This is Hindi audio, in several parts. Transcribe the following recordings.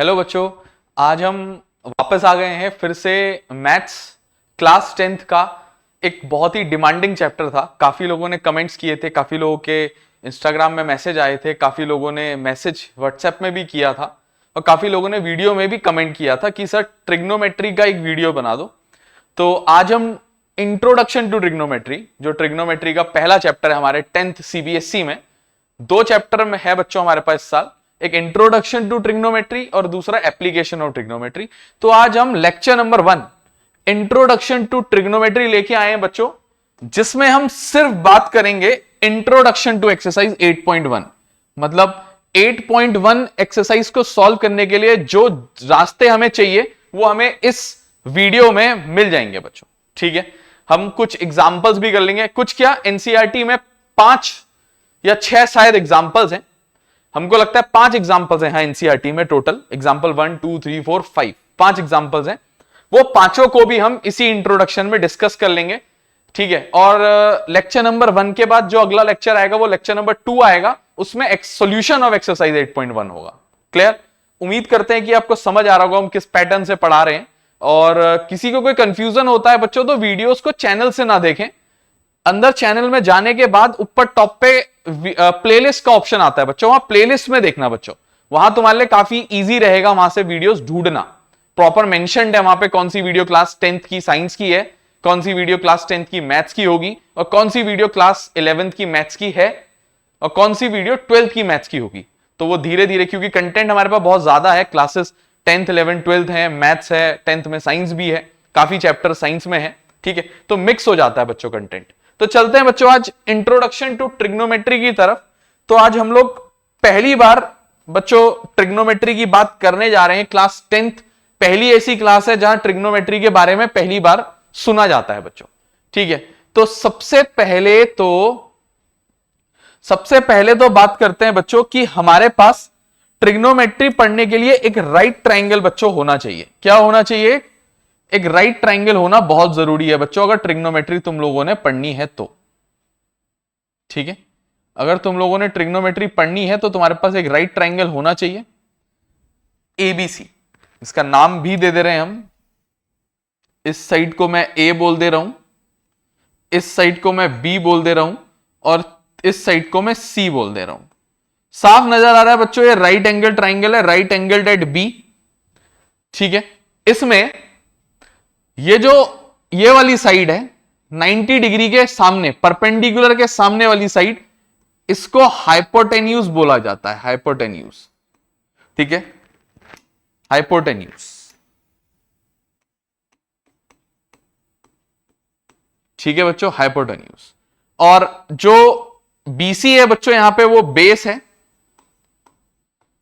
हेलो बच्चों, आज हम वापस आ गए हैं फिर से मैथ्स क्लास 10th का एक बहुत ही डिमांडिंग चैप्टर था। काफी लोगों ने कमेंट्स किए थे, काफी लोगों के इंस्टाग्राम में मैसेज आए थे, काफी लोगों ने मैसेज व्हाट्सएप में भी किया था और काफी लोगों ने वीडियो में भी कमेंट किया था कि सर ट्रिग्नोमेट्री का एक वीडियो बना दो। तो आज हम इंट्रोडक्शन टू ट्रिग्नोमेट्री, जो ट्रिग्नोमेट्री का पहला चैप्टर है हमारे 10th सीबीएसई में, दो चैप्टर में है बच्चों हमारे पास इस साल, एक इंट्रोडक्शन टू ट्रिग्नोमेट्री और दूसरा एप्लीकेशन ऑफ ट्रिग्नोमेट्री। तो आज हम lecture number 1 introduction to trigonometry लेके आए हैं बच्चों, जिसमें हम सिर्फ बात करेंगे इंट्रोडक्शन टू एक्सरसाइज 8.1। मतलब 8.1 एक्सरसाइज को सॉल्व करने के लिए जो रास्ते हमें चाहिए वो हमें इस वीडियो में मिल जाएंगे बच्चों। ठीक है, हम कुछ एग्जांपल्स भी कर लेंगे। कुछ क्या, एनसीईआरटी में 5 या 6 शायद एग्जांपल्स हैं, हमको लगता है 5 एग्जांपल्स हैं एनसीईआरटी में टोटल। एग्जांपल 1 2 3 4 5 5 एग्जांपल्स हैं, वो पांचों को भी हम इसी इंट्रोडक्शन में डिस्कस कर लेंगे। ठीक है, और लेक्चर नंबर 1 के बाद जो अगला लेक्चर आएगा वो लेक्चर नंबर 2 आएगा, उसमें सॉल्यूशन ऑफ एक्सरसाइज 8.1 होगा। क्लियर? उम्मीद करते हैं कि आपको समझ आ रहा होगा हम किस पैटर्न से पढ़ा रहे हैं। और किसी को कोई कंफ्यूजन होता है बच्चों तो वीडियोस को चैनल से ना देखें, अंदर चैनल में जाने के बाद ऊपर टॉप पे प्लेलिस्ट का ऑप्शन आता है बच्चों, वहां प्लेलिस्ट में देखना बच्चों, वहां तुम्हारे लिए काफी इजी रहेगा वहां से वीडियोस ढूंढना। प्रॉपर मेंशन्ड है वहां पे कौन सी वीडियो क्लास 10th की साइंस की है, कौन सी वीडियो क्लास 10th की मैथ्स की होगी, और कौन सी वीडियो क्लास 11th की मैथ्स की है, और कौन सी वीडियो 12th की मैथ्स की होगी। तो वो धीरे धीरे, क्योंकि कंटेंट हमारे पास बहुत ज्यादा है, क्लासेस 10th 11th 12th है, मैथ्स है, 10th में साइंस भी है, काफी चैप्टर साइंस में है। ठीक है, तो मिक्स हो जाता है बच्चों कंटेंट। तो चलते हैं बच्चों आज इंट्रोडक्शन टू ट्रिग्नोमेट्री की तरफ। तो आज हम लोग पहली बार बच्चों ट्रिग्नोमेट्री की बात करने जा रहे हैं। क्लास 10th पहली ऐसी क्लास है जहां ट्रिग्नोमेट्री के बारे में पहली बार सुना जाता है बच्चों। ठीक है, तो सबसे पहले तो बात करते हैं बच्चों कि हमारे पास ट्रिग्नोमेट्री पढ़ने के लिए एक राइट ट्राइंगल बच्चों होना चाहिए। क्या होना चाहिए? एक राइट ट्राइंगल होना बहुत जरूरी है बच्चों, अगर ट्रिग्नोमेट्री तुम लोगों ने पढ़नी है तो। ठीक है, अगर तुम लोगों ने ट्रिग्नोमेट्री पढ़नी है तो तुम्हारे पास एक राइट ट्राइंगल होना चाहिए। एबीसी, इसका नाम भी दे दे रहे हैं हम। इस साइड को मैं ए बोल दे रहा हूं, इस साइड को मैं बी बोल दे रहा हूं, और इस साइड को मैं सी बोल दे रहा हूं। साफ नजर आ रहा है बच्चों, ये राइट एंगल ट्राइंगल है, राइट एंगल एट बी। ठीक है, इसमें ये वाली साइड है 90 डिग्री के सामने, परपेंडिकुलर के सामने वाली साइड, इसको हाइपोटेन्यूज बोला जाता है। हाइपोटेन्यूज, ठीक है, हाइपोटेन्यूज। ठीक है बच्चों, हाइपोटेन्यूज। और जो बीसी है बच्चों यहां पे वो बेस है,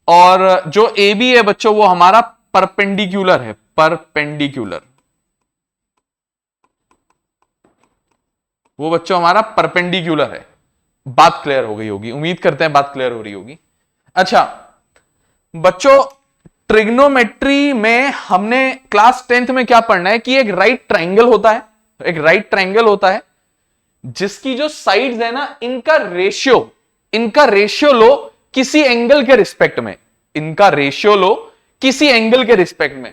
और जो ए बी है बच्चों वो हमारा परपेंडिकुलर है। परपेंडिकुलर, वो बच्चों हमारा परपेंडिकुलर है। बात क्लियर हो गई होगी, उम्मीद करते हैं बात क्लियर हो रही होगी। अच्छा बच्चों, ट्रिग्नोमेट्री में हमने क्लास 10th में क्या पढ़ना है कि एक राइट ट्राइंगल होता है, एक राइट ट्राइंगल होता है जिसकी जो साइड्स है ना, इनका रेशियो लो किसी एंगल के रिस्पेक्ट में, इनका रेशियो लो किसी एंगल के रिस्पेक्ट में,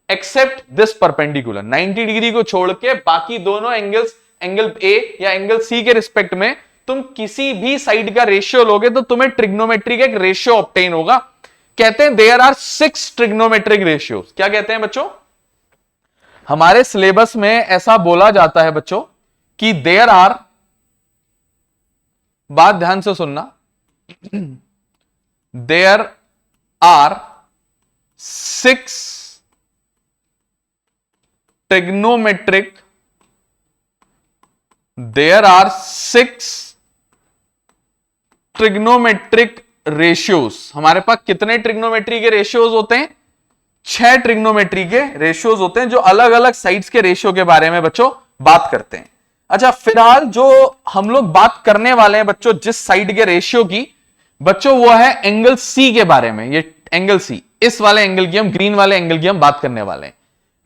एक्सेप्ट दिस परपेंडिकुलर। 90 डिग्री को छोड़ के बाकी दोनों एंगल्स, एंगल ए या एंगल सी के रिस्पेक्ट में तुम किसी भी साइड का रेशियो लोगे तो तुम्हें ट्रिग्नोमेट्री का एक रेशियो ऑब्टेन होगा। कहते हैं देयर आर 6 ट्रिग्नोमेट्रिक रेशियोज। क्या कहते हैं बच्चों? हमारे सिलेबस में ऐसा बोला जाता है बच्चों कि देयर आर, बात ध्यान से सुनना, there are 6 trigonometric, there are 6 trigonometric ratios. हमारे पास कितने ट्रिग्नोमेट्री के रेशियोज होते हैं? 6 ट्रिग्नोमेट्री के रेशियोज होते हैं, जो अलग अलग साइड्स के रेशियो के बारे में बच्चों बात करते हैं। अच्छा, फिलहाल जो हम लोग बात करने वाले हैं बच्चों जिस साइड के रेशियो की बच्चों, वो है एंगल सी के बारे में। ये एंगल सी, इस वाले एंगल की, हम ग्रीन वाले एंगल की हम बात करने वाले हैं।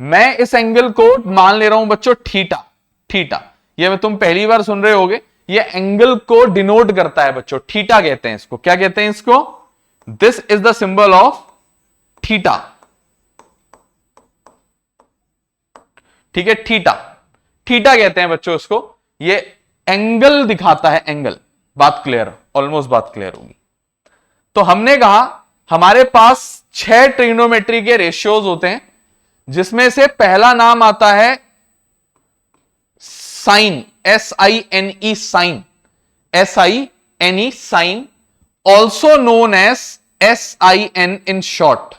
मैं इस एंगल को मान ले रहा हूं बच्चों थीटा। थीटा ये तुम पहली बार सुन रहे होगे, ये एंगल को डिनोट करता है बच्चों, थीटा कहते हैं इसको। क्या कहते हैं इसको? This is the symbol of theta, ठीक है, थीटा, थीटा कहते हैं बच्चों इसको, ये एंगल दिखाता है, एंगल। बात क्लियर, ऑलमोस्ट बात क्लियर होगी। तो हमने कहा हमारे पास 6 ट्रिग्नोमेट्री के रेशियोज होते हैं, जिसमें से पहला नाम आता है sine, SINE, sine, SINE, sine, also known as SIN in short,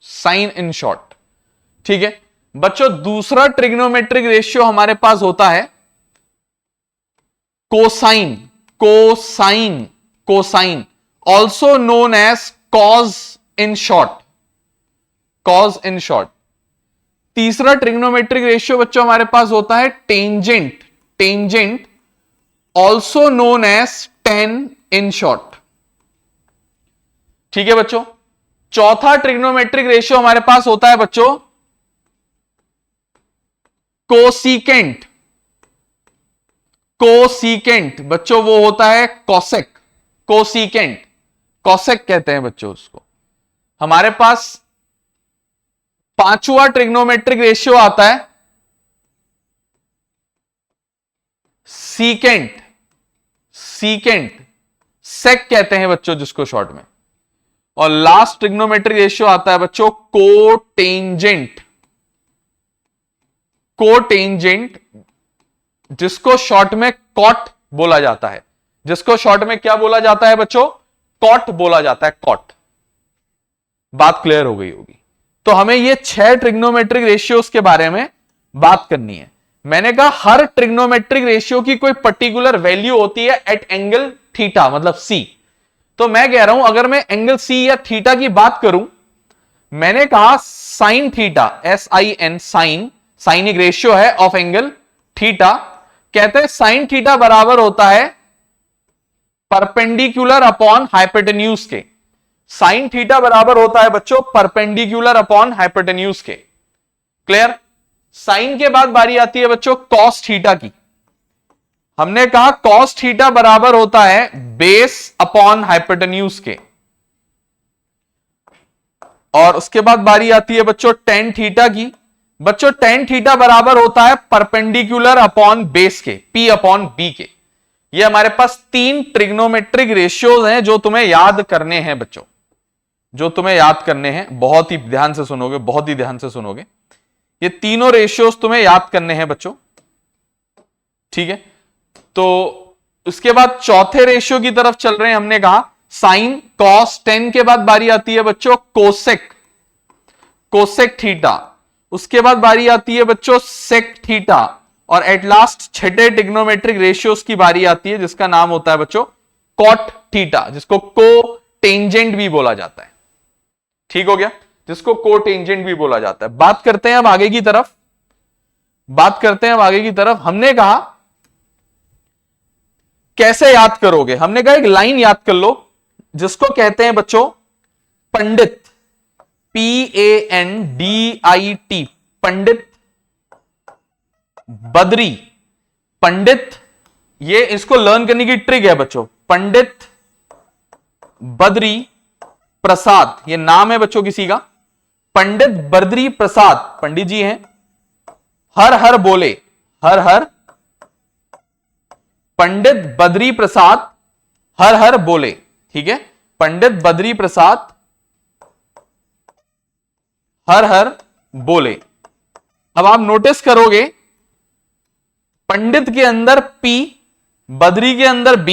sine in short, ठीक है बच्चों। दूसरा ट्रिग्नोमेट्रिक रेशियो हमारे पास होता है cosine, cosine, cosine, also known as cos in short, cos in short. तीसरा ट्रिग्नोमेट्रिक रेशियो बच्चों हमारे पास होता है tangent, tangent, also known as tan in short, ठीक है बच्चों। चौथा ट्रिग्नोमेट्रिक रेशियो हमारे पास होता है बच्चों कोसीकेंट, कोसीकेंट बच्चों वो होता है कॉसेक, कोसीकेंट, कॉसेक कहते हैं बच्चों उसको। हमारे पास पांचवा ट्रिग्नोमेट्रिक रेशियो आता है सीकेंट, सीकेंट, सेक कहते हैं बच्चों जिसको शॉर्ट में। और लास्ट ट्रिग्नोमेट्रिक रेशियो आता है बच्चों कोटेंजेंट, कोटेंजेंट, जिसको शॉर्ट में कॉट बोला जाता है, जिसको शॉर्ट में क्या बोला जाता है बच्चों, कॉट बोला जाता है, कॉट। बात क्लियर हो गई होगी। तो हमें ये 6 ट्रिग्नोमेट्रिक रेशियोज के बारे में बात करनी है। मैंने कहा हर ट्रिग्नोमेट्रिक रेशियो की कोई पर्टिकुलर वैल्यू होती है एट एंगल थीटा, मतलब सी। तो मैं कह रहा हूं अगर मैं एंगल सी या थीटा की बात करूं, मैंने कहा sine theta, SIN, sine, sine एक रेशियो है ऑफ एंगल थीटा। कहते हैं साइन थीटा बराबर होता है परपेंडिकुलर अपॉन हाइपोटेन्यूज के, साइन थीटा बराबर होता है बच्चों परपेंडिकुलर अपॉन हाइपोटेन्यूज के। क्लियर। साइन के बाद बारी आती है बच्चों कॉस थीटा की। हमने कहा कॉस थीटा बराबर होता है बेस अपॉन हाइपोटेन्यूज के। और उसके बाद बारी आती है बच्चों टेन थीटा की। बच्चों टेन थीटा बराबर होता है परपेंडिकुलर अपॉन बेस के, P अपॉन B के। ये हमारे पास 3 ट्रिग्नोमेट्रिक रेशियोज हैं जो तुम्हें याद करने हैं बच्चों, जो तुम्हें याद करने हैं। बहुत ही ध्यान से सुनोगे, बहुत ही ध्यान से सुनोगे। ये तीनों रेशियोज तुम्हें याद करने हैं बच्चों, ठीक है। तो उसके बाद चौथे रेशियो की तरफ चल रहे हैं। हमने कहा साइन कॉस, 10 के बाद बारी आती है बच्चों कोसेक, कोसेक थीटा। उसके बाद बारी आती है बच्चों सेक थीटा। और एट लास्ट छठे ट्रिग्नोमेट्रिक रेशियोज की बारी आती है जिसका नाम होता है बच्चों कॉट थीटा, जिसको को टेंजेंट भी बोला जाता है। ठीक हो गया, जिसको को टेंजेंट भी बोला जाता है। बात करते हैं अब आगे की तरफ, बात करते हैं अब आगे की तरफ। हमने कहा कैसे याद करोगे, हमने कहा एक लाइन याद कर लो जिसको कहते हैं बच्चों पंडित, PANDIT, पंडित बद्री, पंडित। ये इसको लर्न करने की ट्रिक है बच्चों, पंडित बद्री प्रसाद, ये नाम है बच्चों किसी का, पंडित बद्री प्रसाद, पंडित जी हैं। हर हर बोले, हर हर, पंडित बद्री प्रसाद हर हर बोले, ठीक है। पंडित बद्री प्रसाद हर हर बोले। अब आप नोटिस करोगे पंडित के अंदर P, बद्री के अंदर B,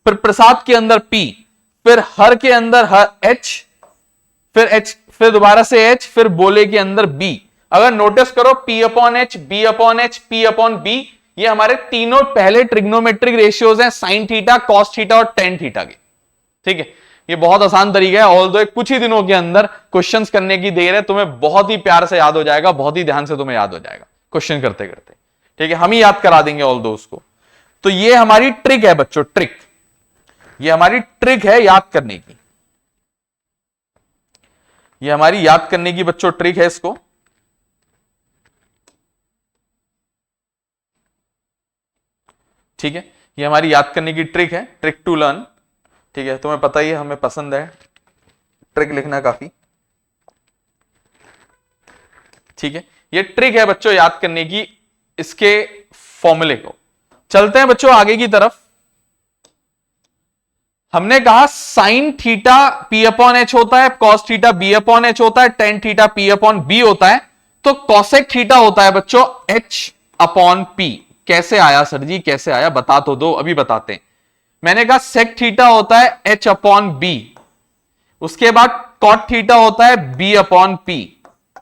फिर प्रसाद के अंदर P, फिर हर के अंदर H, फिर H, फिर दोबारा से H, फिर बोले के अंदर B। अगर नोटिस करो P upon H, B upon H, P upon B, ये हमारे तीनों पहले ट्रिग्नोमेट्रिक रेशियोज हैं, साइन थीटा, कॉस थीटा और टेन थीटा के। ठीक है, ये बहुत आसान तरीका है। ऑल्दो कुछ ही दिनों के अंदर क्वेश्चंस करने की देर है, तुम्हें बहुत ही प्यार से याद हो जाएगा, बहुत ही ध्यान से तुम्हें याद हो जाएगा क्वेश्चन करते करते। ठीक है, हम ही याद करा देंगे ऑल्दो उसको। तो ये हमारी ट्रिक है बच्चों, ट्रिक, ये हमारी ट्रिक है याद करने की, ये हमारी याद करने की बच्चों ट्रिक है इसको। ठीक है, ये हमारी याद करने की ट्रिक है, ट्रिक टू लर्न। ठीक है, तुम्हें पता ही है हमें पसंद है ट्रिक लिखना काफी। ठीक है, ये ट्रिक है बच्चों याद करने की इसके फॉर्मूले को। चलते हैं बच्चों आगे की तरफ। हमने कहा sine theta P upon H होता है, cos theta B upon H होता है, tan theta P upon B होता है, तो कॉसेक थीटा होता है बच्चों एच अपॉन पी। कैसे आया सर जी, कैसे आया बता तो दो, अभी बताते हैं। मैंने कहा सेक थीटा होता है एच अपॉन बी, उसके बाद कॉट थीटा होता है बी अपॉन पी।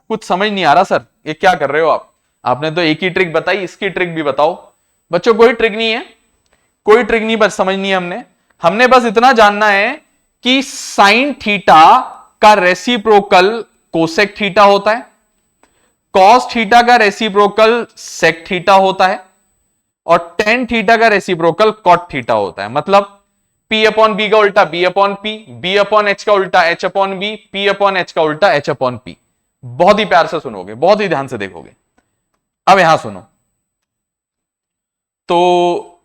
कुछ समझ नहीं आ रहा सर, ये क्या कर रहे हो आप? आपने तो एक ही ट्रिक बताई, इसकी ट्रिक भी बताओ। बच्चों कोई ट्रिक नहीं है, कोई ट्रिक नहीं, बस समझनी है हमने बस इतना जानना है कि साइन थीटा का रेसिप्रोकल कोसेक थीटा होता है, कॉस थीटा का रेसिप्रोकल सेक थीटा होता है, और टेन थीटा का रेसिप्रोकल कॉट थीटा होता है। मतलब P अपॉन बी का उल्टा B upon P, B upon H का उल्टा H upon B, P upon H का उल्टा H अपॉन पी। बहुत ही प्यार से सुनोगे, बहुत ही ध्यान से देखोगे। अब यहां सुनो, तो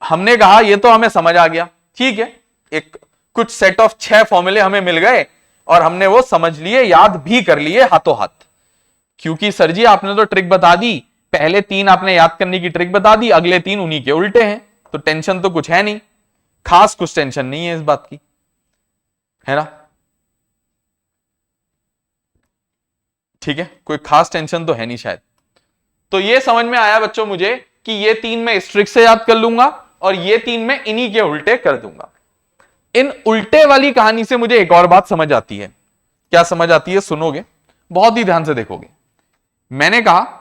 हमने कहा ये तो हमें समझ आ गया, ठीक है, एक कुछ सेट ऑफ 6 फॉर्मूले हमें मिल गए और हमने वो समझ लिए, याद भी कर लिए हाथों हाथ। क्योंकि सर जी आपने तो ट्रिक बता दी, पहले 3 आपने याद करने की ट्रिक बता दी, अगले 3 उन्हीं के उल्टे हैं, तो टेंशन तो कुछ है नहीं, खास कुछ टेंशन नहीं है इस बात की, है ना? ठीक है, कोई खास टेंशन तो है नहीं शायद। तो ये समझ में आया बच्चों मुझे कि ये 3 मैं इस ट्रिक से याद कर लूंगा और ये 3 मैं इन्हीं के उल्टे कर दूंगा। इन उल्टे वाली कहानी से मुझे एक और बात समझ आती है। क्या समझ आती है? सुनोगे, बहुत ही ध्यान से देखोगे। मैंने कहा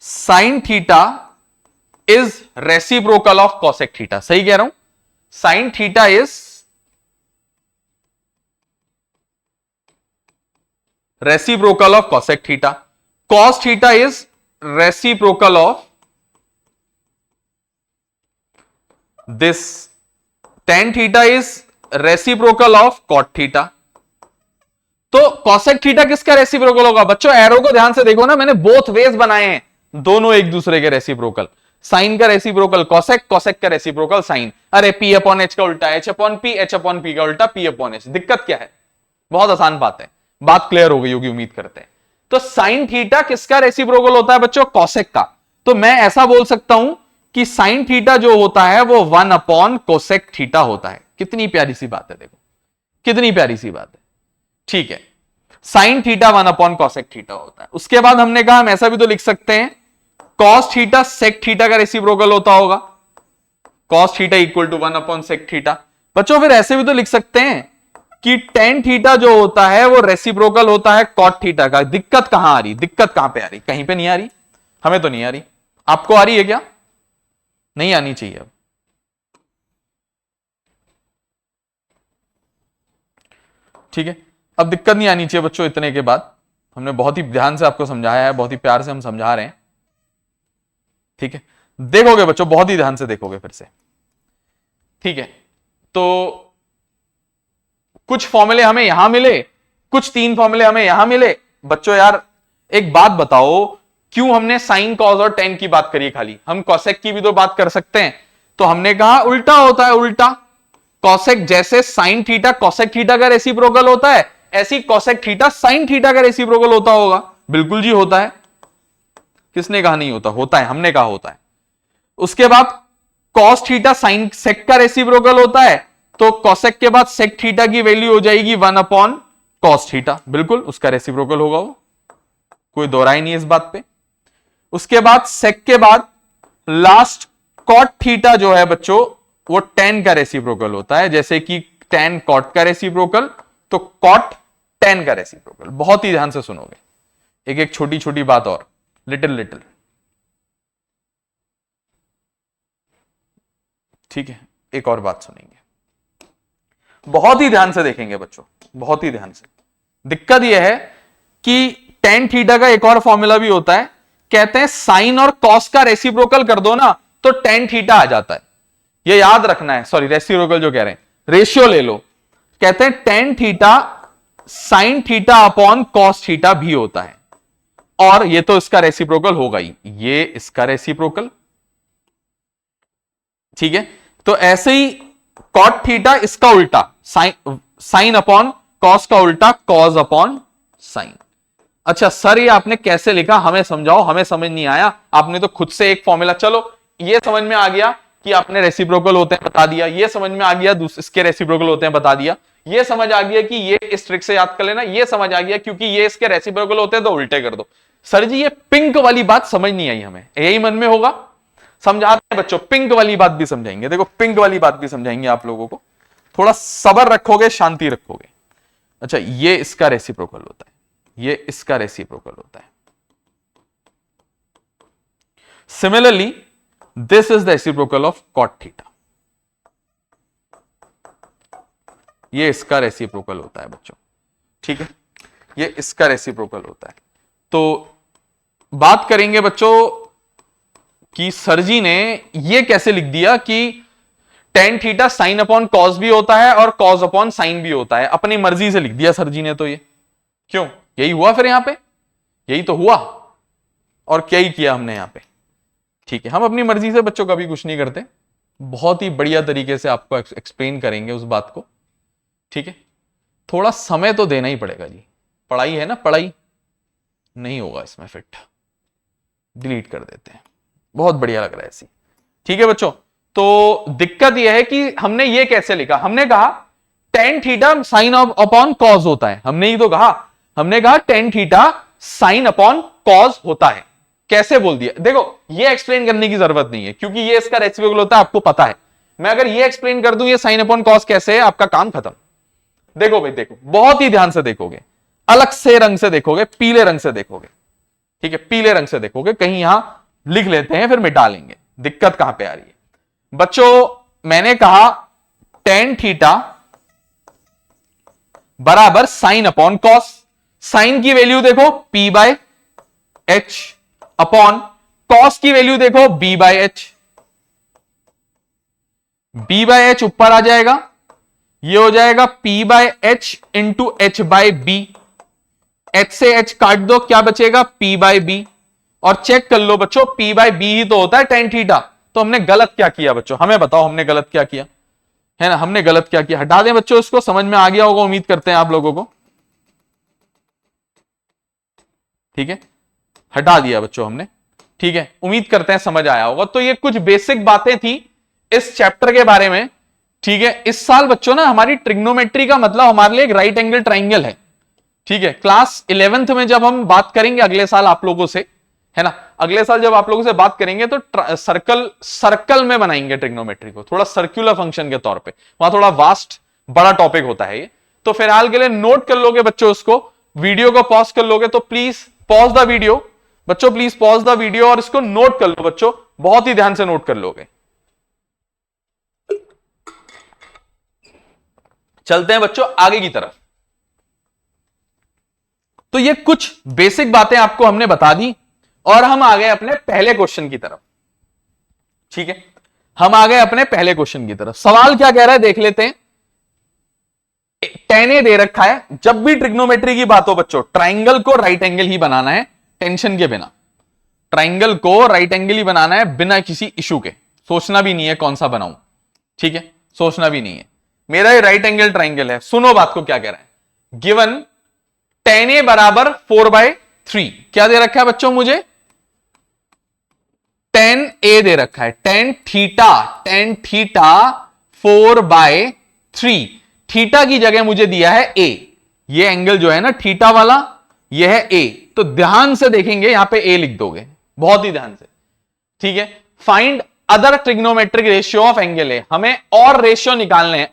sine theta is reciprocal of cosec theta, सही कह रहा हूं? Sine theta is reciprocal of cosec theta, cos theta is reciprocal of this, tan theta is reciprocal of cot theta. तो कॉसेक थीटा किसका रेसिप्रोकल होगा? बच्चों एरो को ध्यान से देखो ना, मैंने बोथ वेज बनाए हैं, दोनों एक दूसरे के रेसिप्रोकल। साइन का रेसिप्रोकल कॉसेक, कॉसेक का रेसिप्रोकल साइन। अरे पी अपॉन एच का उल्टा H upon P, H upon P का उल्टा पी अपॉन एच। दिक्कत क्या है? बहुत आसान बात है, बात क्लियर हो गई होगी उम्मीद करते हैं। तो साइन थीटा किसका रेसिप्रोकल होता है बच्चों? कॉसेक का। तो मैं ऐसा बोल सकता हूं कि साइन थीटा जो होता है वो 1 अपॉन कोसेक थीटा होता है। कितनी प्यारी सी बात है, देखो कितनी प्यारी सी बात है, ठीक है। Sine theta 1 upon cosec theta होता है। उसके बाद हमने कहा हम ऐसा भी तो लिख सकते हैं, कॉस थीटा सेक थीटा का रेसिप्रोकल होता होगा, cos theta equal to 1 upon sec theta. बच्चों फिर ऐसे भी तो लिख सकते हैं कि टेन थीटा जो होता है वो रेसिप्रोकल होता है कॉट थीटा का। दिक्कत कहां आ रही? दिक्कत कहां पे आ रही? कहीं पे नहीं आ रही, हमें तो नहीं आ रही। आपको आ रही है क्या? नहीं आनी चाहिए। अब ठीक है, अब दिक्कत नहीं आनी चाहिए बच्चों। इतने के बाद हमने बहुत ही ध्यान से आपको समझाया है, बहुत ही प्यार से हम समझा रहे हैं, ठीक है। देखोगे बच्चों, बहुत ही ध्यान से देखोगे फिर से, ठीक है। तो कुछ फॉर्मूले हमें यहां मिले, कुछ 3 फॉर्मूले हमें यहां मिले। बच्चों यार एक बात बताओ, क्यों हमने साइन कॉस और टेन की बात करी? खाली हम कॉसेक की भी तो बात कर सकते हैं। तो हमने कहा उल्टा होता है, उल्टा। कॉसेक जैसे साइन थीटा कॉसेक थीटा का रेसिप्रोकल होता है, ऐसी कॉसेक थीटा साइन थीटा का रेसिप्रोकल होता होगा। बिल्कुल जी होता है। किसने कहा नहीं होता? होता है, हमने कहा होता है। उसके बाद कॉस थीटा साइन सेक का रेसिप्रोकल होता है, तो कॉसेक के बाद सेक थीटा की वैल्यू हो जाएगी 1 अपॉन कॉस थीटा। बिल्कुल उसका रेसिप्रोकल होगा वो, कोई दोहराई नहीं इस बात पे। उसके बाद सेक के बाद लास्ट कॉट थीटा जो है बच्चों, वो टेन का रेसिप्रोकल होता है। जैसे कि टेन कॉट का रेसिप्रोकल, तो कॉट टेन का रेसिप्रोकल। बहुत ही ध्यान से सुनोगे, एक एक छोटी छोटी बात और, लिटिल लिटिल, ठीक है। एक और बात सुनेंगे, बहुत ही ध्यान से देखेंगे बच्चों, बहुत ही ध्यान से। दिक्कत यह है कि टेन थीटा का एक और फॉर्मूला भी होता है, कहते हैं साइन और कॉस का रेसिप्रोकल कर दो ना तो टेन थीटा आ जाता है। ये याद रखना है, सॉरी रेसिप्रोकल जो कह रहे हैं, रेशियो ले लो। कहते हैं tan theta sine theta upon cos theta भी होता है, और ये तो इसका रेसिप्रोकल होगा ही, ये इसका रेसिप्रोकल, ठीक है। तो ऐसे ही कॉट थीटा इसका उल्टा, साइन अपॉन कॉस का उल्टा कॉस अपॉन साइन। अच्छा सर, ये आपने कैसे लिखा, हमें समझाओ, हमें समझ नहीं आया। आपने तो खुद से एक फॉर्मूला, चलो ये समझ में आ गया कि आपने रेसिप्रोकल होते हैं बता दिया, ये समझ में आ गया इसके रेसिप्रोकल होते हैं बता दिया, ये समझ आ गया कि ये इस ट्रिक से याद कर लेना, ये समझ आ गया क्योंकि ये इसके रेसिप्रोकल होते हैं तो उल्टे कर दो। सर जी ये पिंक वाली बात समझ नहीं आई हमें, यही मन में होगा। समझाते हैं बच्चों, पिंक वाली बात भी समझाएंगे। देखो पिंक वाली बात भी समझाएंगे आप लोगों को, थोड़ा सब्र रखोगे, शांति रखोगे। अच्छा ये इसका रेसिप्रोकल होता है, ये इसका रेसिप्रोकल होता है। Similarly this is the reciprocal of cot theta, ये इसका रेसिप्रोकल होता है बच्चों, ठीक है, ये इसका रेसिप्रोकल होता है। तो बात करेंगे बच्चों कि सर जी ने ये कैसे लिख दिया कि tan theta sine upon cos भी होता है और कॉस अपॉन साइन भी होता है, अपनी मर्जी से लिख दिया सर जी ने। तो ये क्यों, यही हुआ फिर यहां पे, यही तो हुआ, और क्या ही किया हमने यहां पे, ठीक है। हम अपनी मर्जी से बच्चों कभी कुछ नहीं करते, बहुत ही बढ़िया तरीके से आपको एक्सप्लेन करेंगे उस बात को, ठीक है। थोड़ा समय तो देना ही पड़ेगा जी, पढ़ाई है ना, पढ़ाई नहीं होगा इसमें फिट, डिलीट कर देते हैं, बहुत बढ़िया लग रहा है ऐसी, ठीक है बच्चों। तो दिक्कत यह है कि हमने ये कैसे लिखा, हमने कहा tan theta sine upon cos होता है, हमने ही तो कहा, हमने कहा tan theta sine upon cos होता है। कैसे बोल दिया, देखो ये एक्सप्लेन करने की जरूरत नहीं है क्योंकि ये इसका रेसिप्रोकल होता है, आपको पता है। मैं अगर ये एक्सप्लेन कर दूं ये साइन अपॉन कॉस कैसे है, आपका काम खत्म। देखो भाई देखो, बहुत ही ध्यान से देखोगे, अलग से रंग से देखोगे, पीले रंग से देखोगे, ठीक है, पीले रंग से देखोगे, कहीं यहां लिख लेते हैं फिर मिटा लेंगे, दिक्कत कहां पे आ रही है बच्चों। मैंने कहा टेन थीटा बराबर साइन अपॉन कॉस, साइन की वैल्यू देखो P by H upon cos की वैल्यू देखो B by H, B by H ऊपर आ जाएगा, ये हो जाएगा P by H into H by B, H से एच काट दो, क्या बचेगा पी बाय बी, और चेक कर लो बच्चों पी बाय बी ही तो होता है टेन थीटा। तो हमने गलत क्या किया बच्चों, हमें बताओ हमने गलत क्या किया, है ना, हमने गलत क्या किया। हटा दें बच्चों इसको, समझ में आ गया होगा उम्मीद करते हैं आप लोगों को, ठीक है, हटा दिया बच्चों हमने, ठीक है, उम्मीद करते हैं समझ आया होगा। तो ये कुछ बेसिक बातें थी इस चैप्टर के बारे में, ठीक है। इस साल बच्चों ना हमारी ट्रिग्नोमेट्री का मतलब हमारे लिए एक राइट एंगल ट्राइंगल है, ठीक है। क्लास 11th में जब हम बात करेंगे अगले साल आप लोगों से, है ना, अगले साल जब आप लोगों से बात करेंगे तो सर्कल में बनाएंगे ट्रिग्नोमेट्री को, थोड़ा सर्कुलर फंक्शन के तौर पे, वहां थोड़ा वास्ट बड़ा टॉपिक होता है ये। तो फिलहाल के लिए नोट कर लोगे बच्चों उसको, वीडियो को पॉज कर लोगे, तो प्लीज पॉज द वीडियो बच्चों, प्लीज पॉज द वीडियो और इसको नोट कर लो बच्चों, बहुत ही ध्यान से नोट कर लोगे। चलते हैं बच्चों आगे की तरफ। तो ये कुछ बेसिक बातें आपको हमने बता दी और हम आ गए अपने पहले क्वेश्चन की तरफ, ठीक है, हम आ गए अपने पहले क्वेश्चन की तरफ। सवाल क्या कह रहा है देख लेते हैं। टेन ए दे रखा है, जब भी ट्रिग्नोमेट्री की बात हो बच्चों ट्राइंगल को राइट एंगल ही बनाना है, टेंशन के बिना, ट्राइंगल को राइट एंगल ही बनाना है बिना किसी इशू के, सोचना भी नहीं है कौन सा बनाऊं, ठीक है, सोचना भी नहीं है, मेरा ये राइट एंगल ट्राइंगल है। सुनो बात को क्या कह रहा है, गिवन टेन ए बराबर 4/3, क्या दे रखा है बच्चों मुझे, टेन ए दे रखा है, टेन थीटा 4/3, थीटा की जगह मुझे दिया है ए, ये एंगल जो है ना थीटा वाला ये है ए, तो ध्यान से देखेंगे यहां पे ए लिख दोगे, बहुत ही ध्यान से, ठीक है। Find other trigonometric ratio of angle A, हमें और रेशियो निकालने हैं,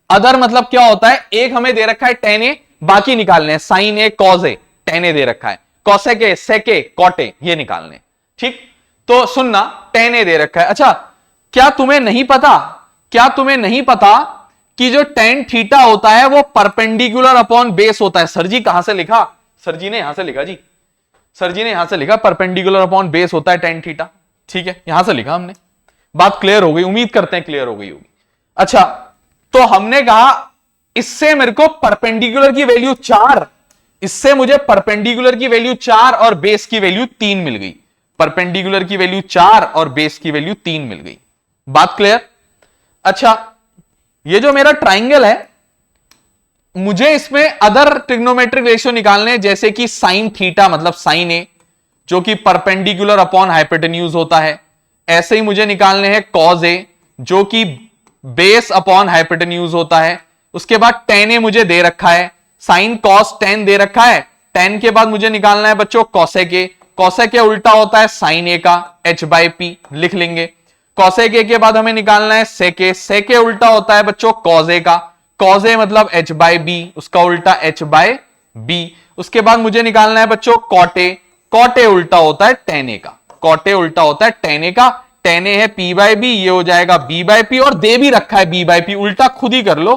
अदर मतलब क्या होता है, एक हमें दे रखा है टेन ए, बाकी निकालने हैं sign A cos A, ten ए दे रखा है, cosec A sec A cot A, ये निकालने, ठीक। तो सुनना टेन ए दे रखा है। अच्छा क्या तुम्हें नहीं पता कि जो टेन थीटा होता है वो परपेंडिकुलर अपॉन बेस होता है। सर जी कहां से लिखा, सर जी ने यहां से लिखा जी, सर जी ने यहां से लिखा परपेंडिकुलर अपॉन बेस होता है टेन थीटा, ठीक है, यहां से लिखा हमने, बात क्लियर हो गई, उम्मीद करते हैं क्लियर हो गई होगी। अच्छा तो हमने कहा इससे मेरे को परपेंडिकुलर की वैल्यू 4, इससे मुझे परपेंडिकुलर की वैल्यू 4 और बेस की वैल्यू 3 मिल गई, परपेंडिकुलर की वैल्यू 4 और बेस की वैल्यू 3 मिल गई, बात क्लियर। अच्छा ये जो मेरा ट्राइंगल है मुझे इसमें अदर ट्रिग्नोमेट्रिक रेशियो निकालने हैं, जैसे कि साइन थीटा मतलब साइन ए जो कि परपेंडिकुलर अपॉन हाइपोटेन्यूज होता है। ऐसे ही मुझे निकालने हैं कॉज ए जो कि बेस अपॉन हाइपोटेन्यूज होता है। उसके बाद टेन ए मुझे दे रखा है, साइन कॉस टेन दे रखा है। टेन के बाद मुझे निकालना है बच्चों कॉसेक ए। कॉसेक ए उल्टा होता है साइन ए का, एच बाई पी लिख लेंगे। कॉसेक ए के बाद हमें निकालना है सेक ए। सेक ए उल्टा होता है बच्चों कॉज ए का, कॉज ए मतलब एच बाई बी, उसका उल्टा एच बाई बी। उसके बाद मुझे निकालना है बच्चों कॉट ए। कॉट ए उल्टा होता है टेन ए का, कॉट ए उल्टा होता है टेन ए का। टेन ए है पी बाई बी, ये हो जाएगा बी बाई पी, और दे भी रखा है बी बाई पी, उल्टा खुद ही कर लो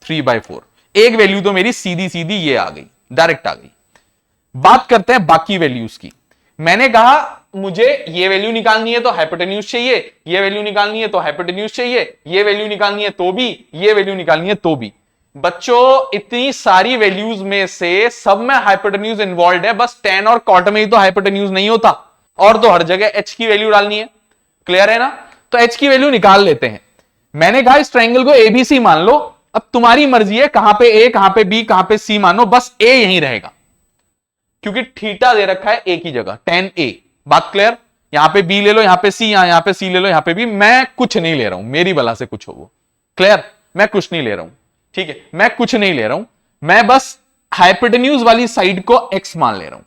3/4। एक वैल्यू तो मेरी सीधी सीधी ये आ गई, डायरेक्ट आ गई। बात करते हैं बाकी वैल्यूज की। मैंने कहा मुझे ये वैल्यू निकालनी है तो हाइपोटेन्यूज चाहिए, ये वैल्यू निकालनी है तो हाइपोटेन्यूज चाहिए, ये वैल्यू निकालनी है तो भी, ये वैल्यू निकालनी है तो भी। बच्चों इतनी सारी वैल्यूज में से सब में हाइपोटेन्यूज इन्वॉल्व है, बस टेन और कॉट में ही तो हाइपोटेन्यूज नहीं होता, और तो हर जगह एच की वैल्यू डालनी है। क्लियर है ना? तो एच की वैल्यू निकाल लेते हैं। मैंने कहा इस ट्रायंगल को एबीसी मान लो। अब तुम्हारी मर्जी है कहां पे ए, कहां पे बी, कहां पे सी मानो, बस ए यहीं रहेगा क्योंकि थीटा दे रखा है ए की जगह, tan ए। बात क्लियर? यहां पे बी ले लो, यहां पे सी, यहां पे सी ले लो, यहां पे बी। मैं कुछ नहीं ले रहा हूं, मेरी भला से कुछ हो वो। क्लियर? मैं कुछ नहीं ले रहा हूं, ठीक है? मैं कुछ नहीं ले रहा हूं, मैं बस हाइपोटेन्यूज वाली साइड को एक्स मान ले रहा हूं,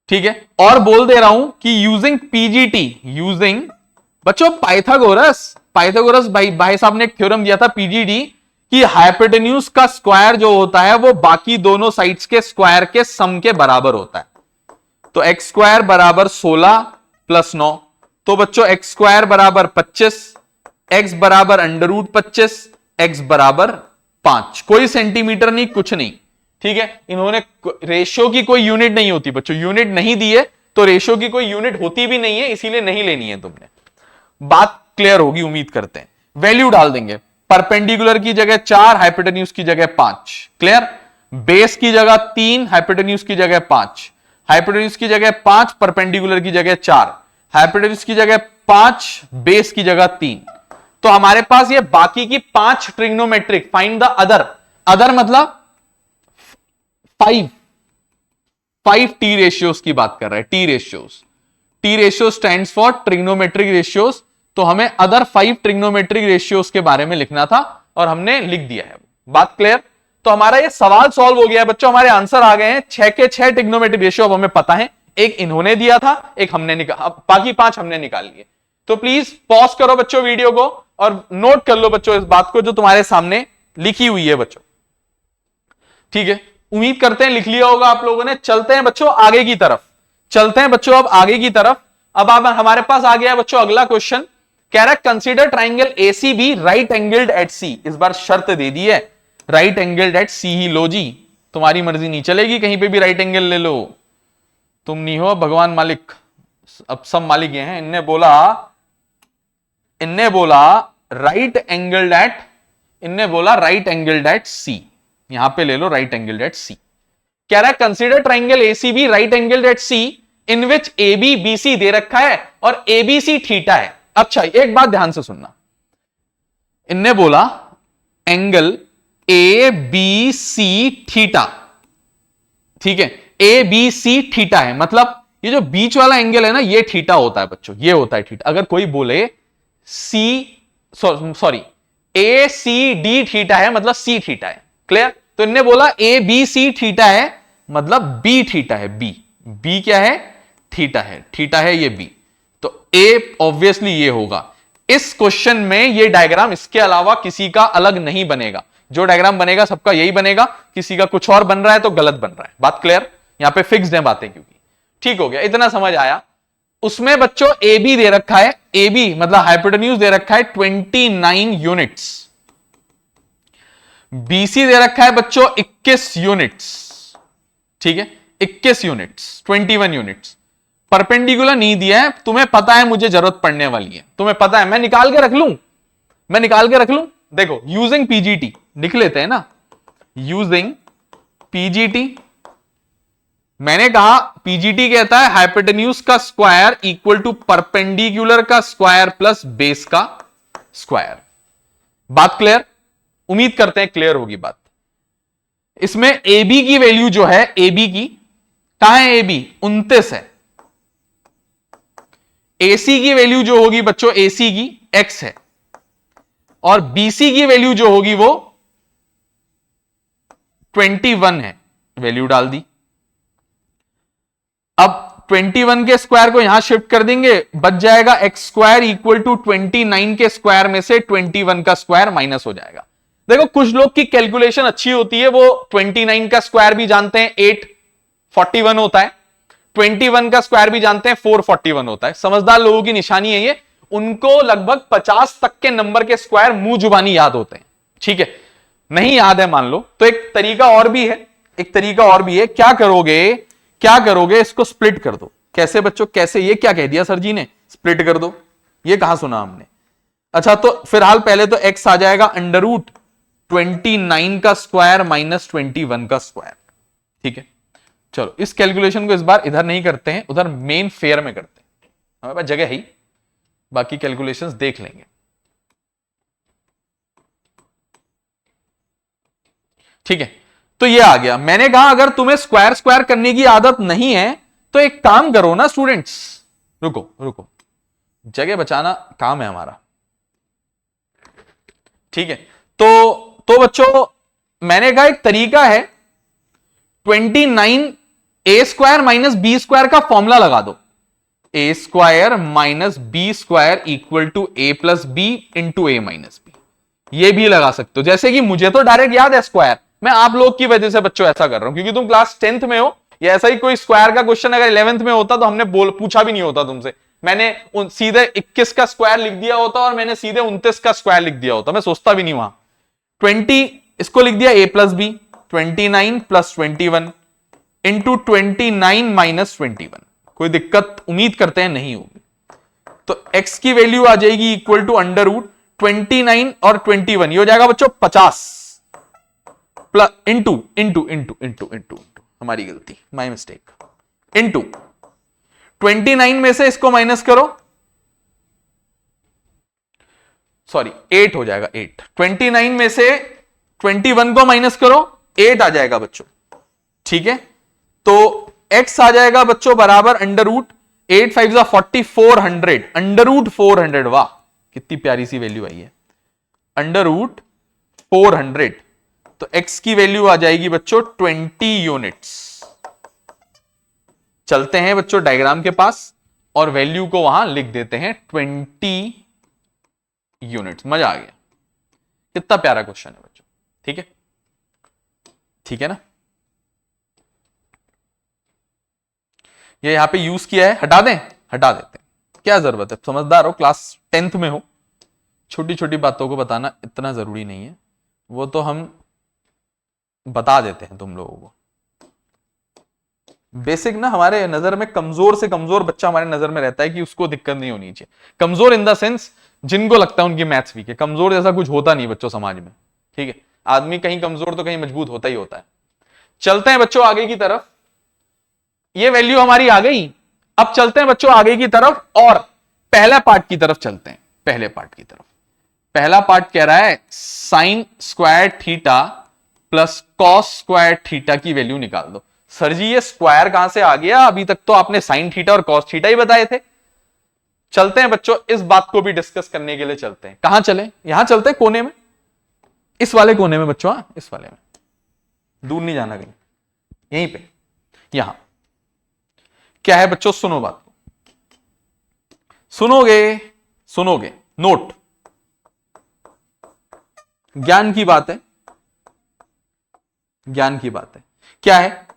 ठीक है? और बोल दे रहा हूं कि यूजिंग पीजीटी, यूजिंग बच्चों पाइथागोरस भाई साहब ने एक थ्योरम दिया था पीजीटी कि हाइपोटेन्यूज का स्क्वायर जो होता है वो बाकी दोनों साइड्स के स्क्वायर के सम के बराबर होता है। तो एक्स स्क्वायर बराबर 16 प्लस 9, तो बच्चों एक्स स्क्वायर बराबर 25, एक्स बराबर √25, एक्स बराबर 5। कोई सेंटीमीटर नहीं, कुछ नहीं, ठीक है? इन्होंने रेशियो की कोई यूनिट नहीं होती बच्चों, यूनिट नहीं दी है तो रेशियो की कोई यूनिट होती भी नहीं है, इसीलिए नहीं लेनी है तुमने। बात क्लियर होगी उम्मीद करते हैं। वैल्यू डाल देंगे, परपेंडिकुलर की जगह 4, हाइपोटेन्यूज की जगह 5। क्लियर? बेस की जगह 3, हाइपोटेन्यूज की जगह 5, हाइपोटेन्यूज की जगह 5, परपेंडिकुलर की जगह 4, हाइपोटेन्यूज की जगह 5, बेस की जगह 3। तो हमारे पास ये बाकी की 5 trigonometric, find the other. Other मतलब 5 टी रेशियोज की बात कर रहे हैं, T ratios. T ratio stands for trigonometric ratios. तो हमें अदर 5 ट्रिग्नोमेट्रिक रेशियोज के बारे में लिखना था और हमने लिख दिया है। बात क्लियर? तो हमारा ये सवाल सॉल्व हो गया है बच्चों, हमारे आंसर आ गए हैं। 6 के 6 ट्रिग्नोमेट्रिक रेशियो अब हमें पता है, एक इन्होंने दिया था, एक हमने निकाल, बाकी 5 हमने निकाल लिए। तो प्लीज पॉज करो बच्चों वीडियो को और नोट कर लो बच्चों इस बात को जो तुम्हारे सामने लिखी हुई है बच्चों, ठीक है? उम्मीद करते हैं लिख लिया होगा आप लोगों ने। चलते हैं बच्चों आगे की तरफ, चलते हैं बच्चों अब आगे की तरफ। अब हमारे पास आ गया बच्चों अगला क्वेश्चन, कह रहा है consider triangle ACB right angled at C. इस बार शर्त दे दी है, राइट एंगल्ड एट सी ही लो जी, तुम्हारी मर्जी नहीं चलेगी, कहीं पे भी राइट एंगल ले लो, तुम नहीं हो भगवान मालिक, अब सब मालिक ये हैं। इनने बोला राइट एंगल्ड एट, इनने बोला राइट एंगल्ड एट सी, यहां पे ले लो राइट एंगल्ड एट सी। कह रहा है consider triangle ACB right angled at C in which A B B C दे रखा है और ए बी सी थीटा है। अच्छा एक बात ध्यान से सुनना, इनने बोला angle A B C theta, ठीक है? ए बी सी थीटा है, मतलब ये जो बीच वाला एंगल है ना ये थीटा होता है बच्चों, ये होता है थीटा। अगर कोई बोले ए सी डी थीटा है मतलब सी थीटा है। क्लियर? तो इनने बोला ए बी सी थीटा है मतलब बी थीटा है, बी क्या है? थीटा है, थीटा है ये बी, तो ए ऑब्वियसली ये होगा। इस क्वेश्चन में ये डायग्राम इसके अलावा किसी का अलग नहीं बनेगा, जो डायग्राम बनेगा सबका यही बनेगा, किसी का कुछ और बन रहा है तो गलत बन रहा है। बात क्लियर? यहां पे फिक्स्ड है बातें, क्योंकि ठीक हो गया, इतना समझ आया। उसमें बच्चों ए बी दे रखा है, ए बी मतलब हाइपोटेन्यूज दे रखा है 29 यूनिट्स, बीसी दे रखा है बच्चों 21 यूनिट्स, ठीक है? 21 यूनिट्स, 21 यूनिट्स। परपेंडिकुलर नहीं दिया है, तुम्हें पता है मुझे जरूरत पड़ने वाली है, तुम्हें पता है, मैं निकाल के रख लूं। देखो यूजिंग पीजीटी लिख लेते हैं ना, यूजिंग पीजीटी। मैंने कहा पीजीटी कहता है हाइपोटेन्यूज का स्क्वायर इक्वल टू परपेंडिकुलर का स्क्वायर प्लस बेस का स्क्वायर। बात क्लियर? उम्मीद करते हैं क्लियर होगी बात। इसमें ए बी की वैल्यू जो है, ए बी की कहां है, ए बी 29 है। एसी की वैल्यू जो होगी बच्चों, एसी की एक्स है, और बीसी की वैल्यू जो होगी वो 21 है। वैल्यू डाल दी। अब 21 के स्क्वायर को यहां शिफ्ट कर देंगे, बच जाएगा एक्स स्क्वायर इक्वल टू 29 के स्क्वायर में से 21 का स्क्वायर माइनस हो जाएगा। देखो कुछ लोग की कैलकुलेशन अच्छी होती है, वो 29 का स्क्वायर भी जानते हैं 841 होता है, 21 का स्क्वायर भी जानते हैं 441 होता है। समझदार लोगों की निशानी है ये, उनको लगभग 50 तक के नंबर के स्क्वायर मुंह जुबानी याद होते हैं। ठीक है, नहीं याद है मान लो तो एक तरीका और भी है, एक तरीका और भी है। क्या करोगे, इसको स्प्लिट कर दो। कैसे बच्चों, कैसे? ये क्या कह दिया सर जी ने, स्प्लिट कर दो, ये कहां सुना हमने? अच्छा, तो फिलहाल पहले तो x आ जाएगा अंडर रूट 29 का स्क्वायर माइनस 21 का स्क्वायर। ठीक है, चलो इस कैलकुलेशन को इस बार इधर नहीं करते हैं, उधर मेन फेयर में करते हैं, हमारे पास जगह है ही, बाकी कैलकुलेशंस देख लेंगे। ठीक है, तो ये आ गया। मैंने कहा अगर तुम्हें स्क्वायर स्क्वायर करने की आदत नहीं है तो एक काम करो ना स्टूडेंट्स, रुको, जगह बचाना काम है हमारा। ठीक है, तो बच्चों मैंने कहा एक तरीका है, 29 A square minus B square का फॉर्मूला लगा दो। A square minus B square equal to A plus B into A minus B, ये भी लगा सकते हो। जैसे कि मुझे तो डायरेक्ट याद है स्क्वायर, मैं आप लोग की वजह से बच्चों ऐसा कर रहा हूं क्योंकि तुम क्लास 10th में हो, या ऐसा ही कोई स्क्वायर का क्वेश्चन अगर 11th में होता तो हमने पूछा भी नहीं होता तुमसे, मैंने सीधे 21 का स्क्वायर लिख दिया होता और मैंने सीधे 29 का स्क्वायर लिख दिया होता, मैं सोचता भी नहीं वहां। 20 इसको लिख दिया a plus B, 29 plus 21 into 29 minus 21। कोई दिक्कत उम्मीद करते हैं नहीं होगी। तो x की वैल्यू आ जाएगी इक्वल टू अंडर रूट 29 और 21, ये हो जाएगा बच्चों 50 प्लस इंटू हमारी गलती, माय मिस्टेक, इंटू 29 में से इसको माइनस करो, सॉरी 8 हो जाएगा, 8 29 में से 21 को माइनस करो, 8 आ जाएगा बच्चों। ठीक है, तो x आ जाएगा बच्चों बराबर अंडर रूट 8 5 40 400, अंडर रूट 400, वाह कितनी प्यारी सी वैल्यू आई है, अंडर रूट 400। तो x की वैल्यू आ जाएगी बच्चों 20 यूनिट्स। चलते हैं बच्चों डायग्राम के पास और वैल्यू को वहां लिख देते हैं 20 यूनिट्स। मजा आ गया, कितना प्यारा क्वेश्चन है बच्चों। ठीक है, ठीक है ना, ये यहां पे यूज किया है, हटा दें, हटा देते हैं, क्या जरूरत है, समझदार हो, क्लास 10th में हो, छोटी छोटी बातों को बताना इतना जरूरी नहीं है, वो तो हम बता देते हैं तुम लोगों को। बेसिक ना हमारे नजर में कमजोर से कमजोर बच्चा हमारे नजर में रहता है कि उसको दिक्कत नहीं होनी चाहिए। कमजोर इन द सेंस जिनको लगता है उनकी मैथ्स वीक है, कमजोर जैसा कुछ होता नहीं बच्चों समाज में। ठीक है, आदमी कहीं कमजोर तो कहीं मजबूत होता ही होता है। चलते हैं बच्चों आगे की तरफ, ये वैल्यू हमारी आ गई। अब चलते हैं बच्चों आगे की तरफ और पहला पार्ट की तरफ चलते हैं। पहले पार्ट की तरफ, पहला पार्ट कह रहा है sign square theta plus cos square theta की वैल्यू निकाल दो। सर जी ये स्क्वायर कहां से आ गया, अभी तक तो आपने साइन थीटा और कॉस थीटा ही बताए थे। चलते हैं बच्चों इस बात को भी डिस्कस करने के लिए चलते हैं। कहां चले, यहां चलते हैं कोने में, इस वाले कोने में बच्चों, इस वाले में, दूर नहीं जाना कहीं, यहीं पे, यहां क्या है बच्चों, सुनो बात को, सुनोगे, नोट, ज्ञान की बात है, ज्ञान की बात है। क्या है,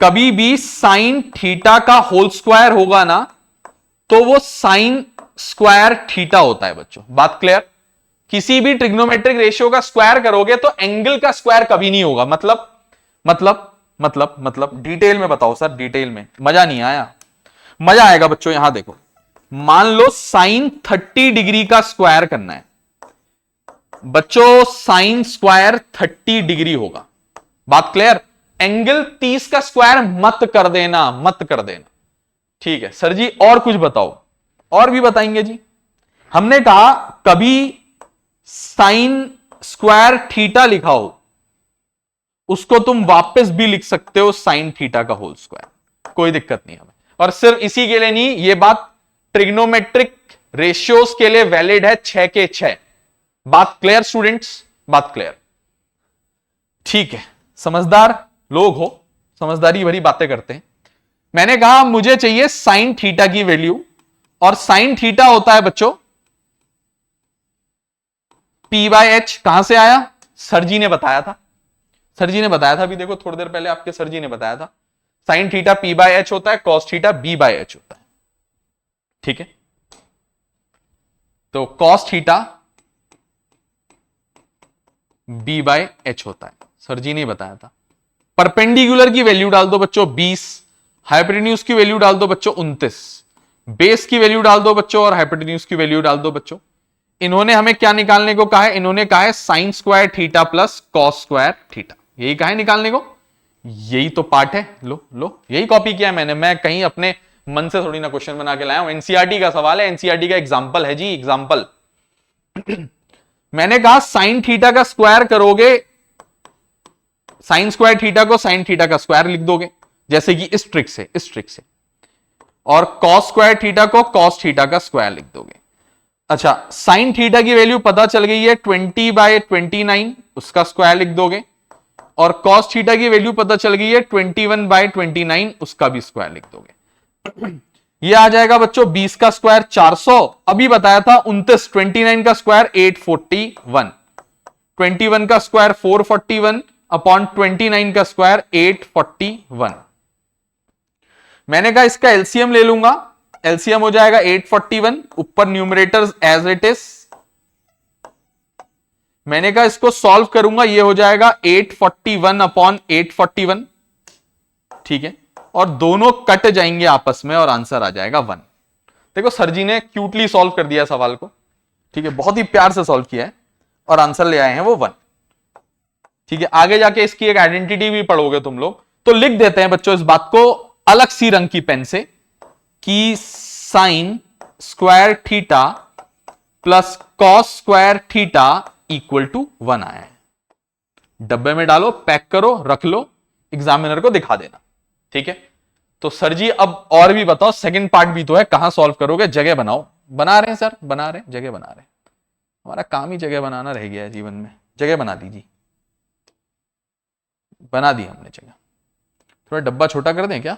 कभी भी साइन थीटा का होल स्क्वायर होगा ना तो वो साइन स्क्वायर थीटा होता है बच्चों, बात क्लियर। किसी भी ट्रिग्नोमेट्रिक रेशियो का स्क्वायर करोगे तो एंगल का स्क्वायर कभी नहीं होगा। मतलब डिटेल में बताओ सर, डिटेल में, मजा नहीं आया, मजा आएगा बच्चों। यहां देखो, मान लो साइन 30 डिग्री का स्क्वायर करना है बच्चों, साइन स्क्वायर 30 डिग्री होगा, बात क्लियर। एंगल 30 का स्क्वायर मत कर देना। ठीक है सर जी, और कुछ बताओ, और भी बताएंगे जी। हमने कहा कभी साइन स्क्वायर थीटा लिखा हो उसको तुम वापस भी लिख सकते हो साइन थीटा का होल स्क्वायर, कोई दिक्कत नहीं हमें। और सिर्फ इसी के लिए नहीं, ये बात ट्रिग्नोमेट्रिक रेशियोज के लिए वैलिड है, 6 के 6। बात क्लियर स्टूडेंट्स, बात क्लियर? ठीक है, समझदार लोग हो, समझदारी भरी बातें करते हैं। मैंने कहा मुझे चाहिए साइन थीटा की वैल्यू, और साइन थीटा होता है बच्चों P बाय एच। कहां से आया? सर जी ने बताया था, सर जी ने बताया था, अभी देखो थोड़ी देर पहले आपके सर जी ने बताया था। Sine theta P by H होता है, cos theta B by H होता है। ठीक है, तो cos theta B by H होता है, सर जी ने बताया था। परपेंडिकुलर की वैल्यू डाल दो बच्चों 20, हाइपोटेन्यूज की वैल्यू डाल दो बच्चों 29, बेस की वैल्यू डाल दो बच्चों और हाइपोटेन्यूज की वैल्यू डाल दो बच्चों। इन्होंने हमें क्या निकालने को कहा है? इन्होंने कहा है sign square theta plus cos square theta, यही कहा है निकालने को। यही तो पार्ट है, लो लो, यही कॉपी किया मैंने, मैं कहीं अपने मन से थोड़ी ना क्वेश्चन बना के लाया हूं। एनसीईआरटी का सवाल है, एनसीईआरटी का एग्जांपल है जी, एग्जांपल। मैंने कहा साइन थीटा का स्क्वायर करोगे, साइन स्क्वायर थीटा को साइन थीटा का स्क्वायर लिख दोगे, जैसे कि इस ट्रिक से, इस ट्रिक से। और कॉस स्क्वायर थीटा को कॉस थीटा का स्क्वायर लिख दोगे। अच्छा, साइन थीटा की वैल्यू पता चल गई है 20 बाय 29, उसका स्क्वायर लिख दोगे। और कॉस थीटा की वैल्यू पता चल गई है 21 बाय 29, उसका भी स्क्वायर लिख दोगे। ये आ जाएगा बच्चों 20 का स्क्वायर 400, अभी बताया था 29, 29 का स्क्वायर 841, 21 का स्क्वायर 441 अपॉन 29 का स्क्वायर 841। मैंने कहा इसका एलसीएम ले लूंगा, एलसीएम हो जाएगा 841, ऊपर न्यूमरेटर एज इट इज। मैंने कहा इसको सॉल्व करूंगा, ये हो जाएगा 841 अपॉन 841। ठीक है, और दोनों कट जाएंगे आपस में और आंसर आ जाएगा 1। देखो सर जी ने क्यूटली सॉल्व कर दिया सवाल को, ठीक है, बहुत ही प्यार से सॉल्व किया है और आंसर ले आए हैं वो 1। ठीक है, आगे जाके इसकी एक आइडेंटिटी भी पढ़ोगे तुम लोग, तो लिख देते हैं बच्चों इस बात को अलग सी रंग की पेन से कि sine square theta plus cos square theta equal to 1 आया है। डब्बे में डालो, पैक करो, रख लो, एग्जामिनर को दिखा देना। ठीक है, तो सर जी अब और भी बताओ, सेकंड पार्ट भी तो है, कहां सॉल्व करोगे? जगह बनाओ। बना रहे हैं सर, बना रहे हैं, जगह बना रहे हैं, हमारा काम ही जगह बनाना रह गया है जीवन में। जगह बना दीजिए, बना दी हमने जगह। थोड़ा डब्बा छोटा कर दें क्या?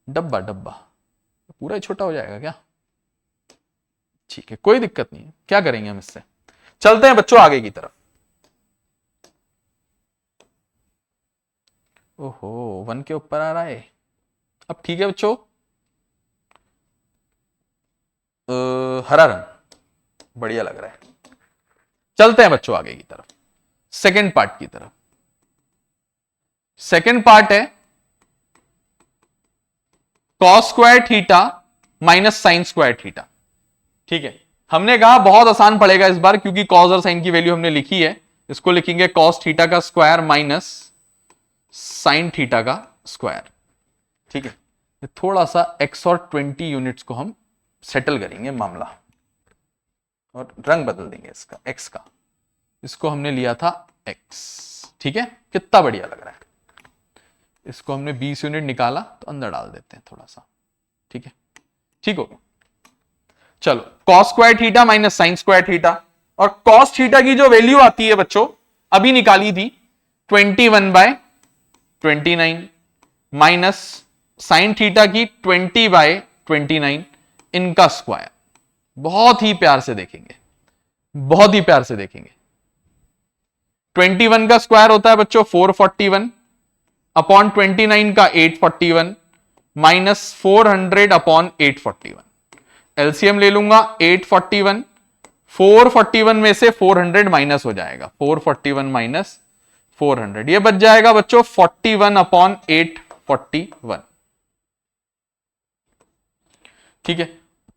डब्बा डब्बा पूरा ही छोटा हो जाएगा क्या? ठीक है, कोई दिक्कत नहीं है, क्या करेंगे हम इससे। चलते हैं बच्चों आगे की तरफ। ओहो, 1 के ऊपर आ रहा है। अब ठीक है बच्चों, हरा रंग बढ़िया लग रहा है। चलते हैं बच्चों आगे की तरफ, सेकंड पार्ट की तरफ। सेकंड पार्ट है cos square theta minus sine square theta. ठीक है, हमने कहा बहुत आसान पड़ेगा इस बार, क्योंकि कॉस और साइन की वैल्यू हमने लिखी है। इसको लिखेंगे कॉस थीटा का स्क्वायर माइनस साइन थीटा का स्क्वायर। ठीक है, थोड़ा सा x और 20 यूनिट्स को हम सेटल करेंगे मामला, और रंग बदल देंगे इसका, x का। इसको हमने लिया था x। ठीक है, कितना बढ़िया लग रहा है। इसको हमने 20 यूनिट निकाला, तो अंदर डाल देते हैं थोड़ा सा। ठीक है, ठीक हो गया। चलो, cos square theta minus sine square theta, और कॉस थीटा की जो वैल्यू आती है बच्चों, अभी निकाली थी 21 बाय 29 माइनस साइन थीटा की 20 बाय 29, इनका स्क्वायर। बहुत ही प्यार से देखेंगे, बहुत ही प्यार से देखेंगे। 21 का स्क्वायर होता है बच्चों 441 अपॉन 29 का 841 माइनस 400 अपॉन 841। एलसीएम ले लूंगा 841, 441 में से 400 माइनस हो जाएगा, 441 माइनस 400, ये बच जाएगा बच्चों 41 अपॉन 841। ठीक है,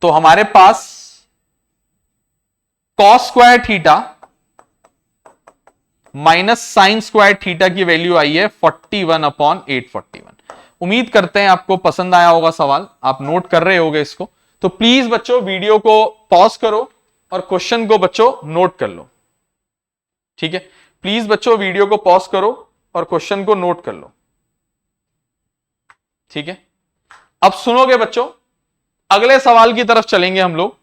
तो हमारे पास cos square theta minus sine square theta की वैल्यू आई है 41 अपॉन 841। उम्मीद करते हैं आपको पसंद आया होगा सवाल, आप नोट कर रहे होगे इसको। तो प्लीज बच्चों वीडियो को पॉज करो और क्वेश्चन को बच्चों नोट कर लो। ठीक है, प्लीज बच्चों वीडियो को पॉज करो और क्वेश्चन को नोट कर लो, ठीक है। अब सुनोगे बच्चों, अगले सवाल की तरफ चलेंगे हम लोग।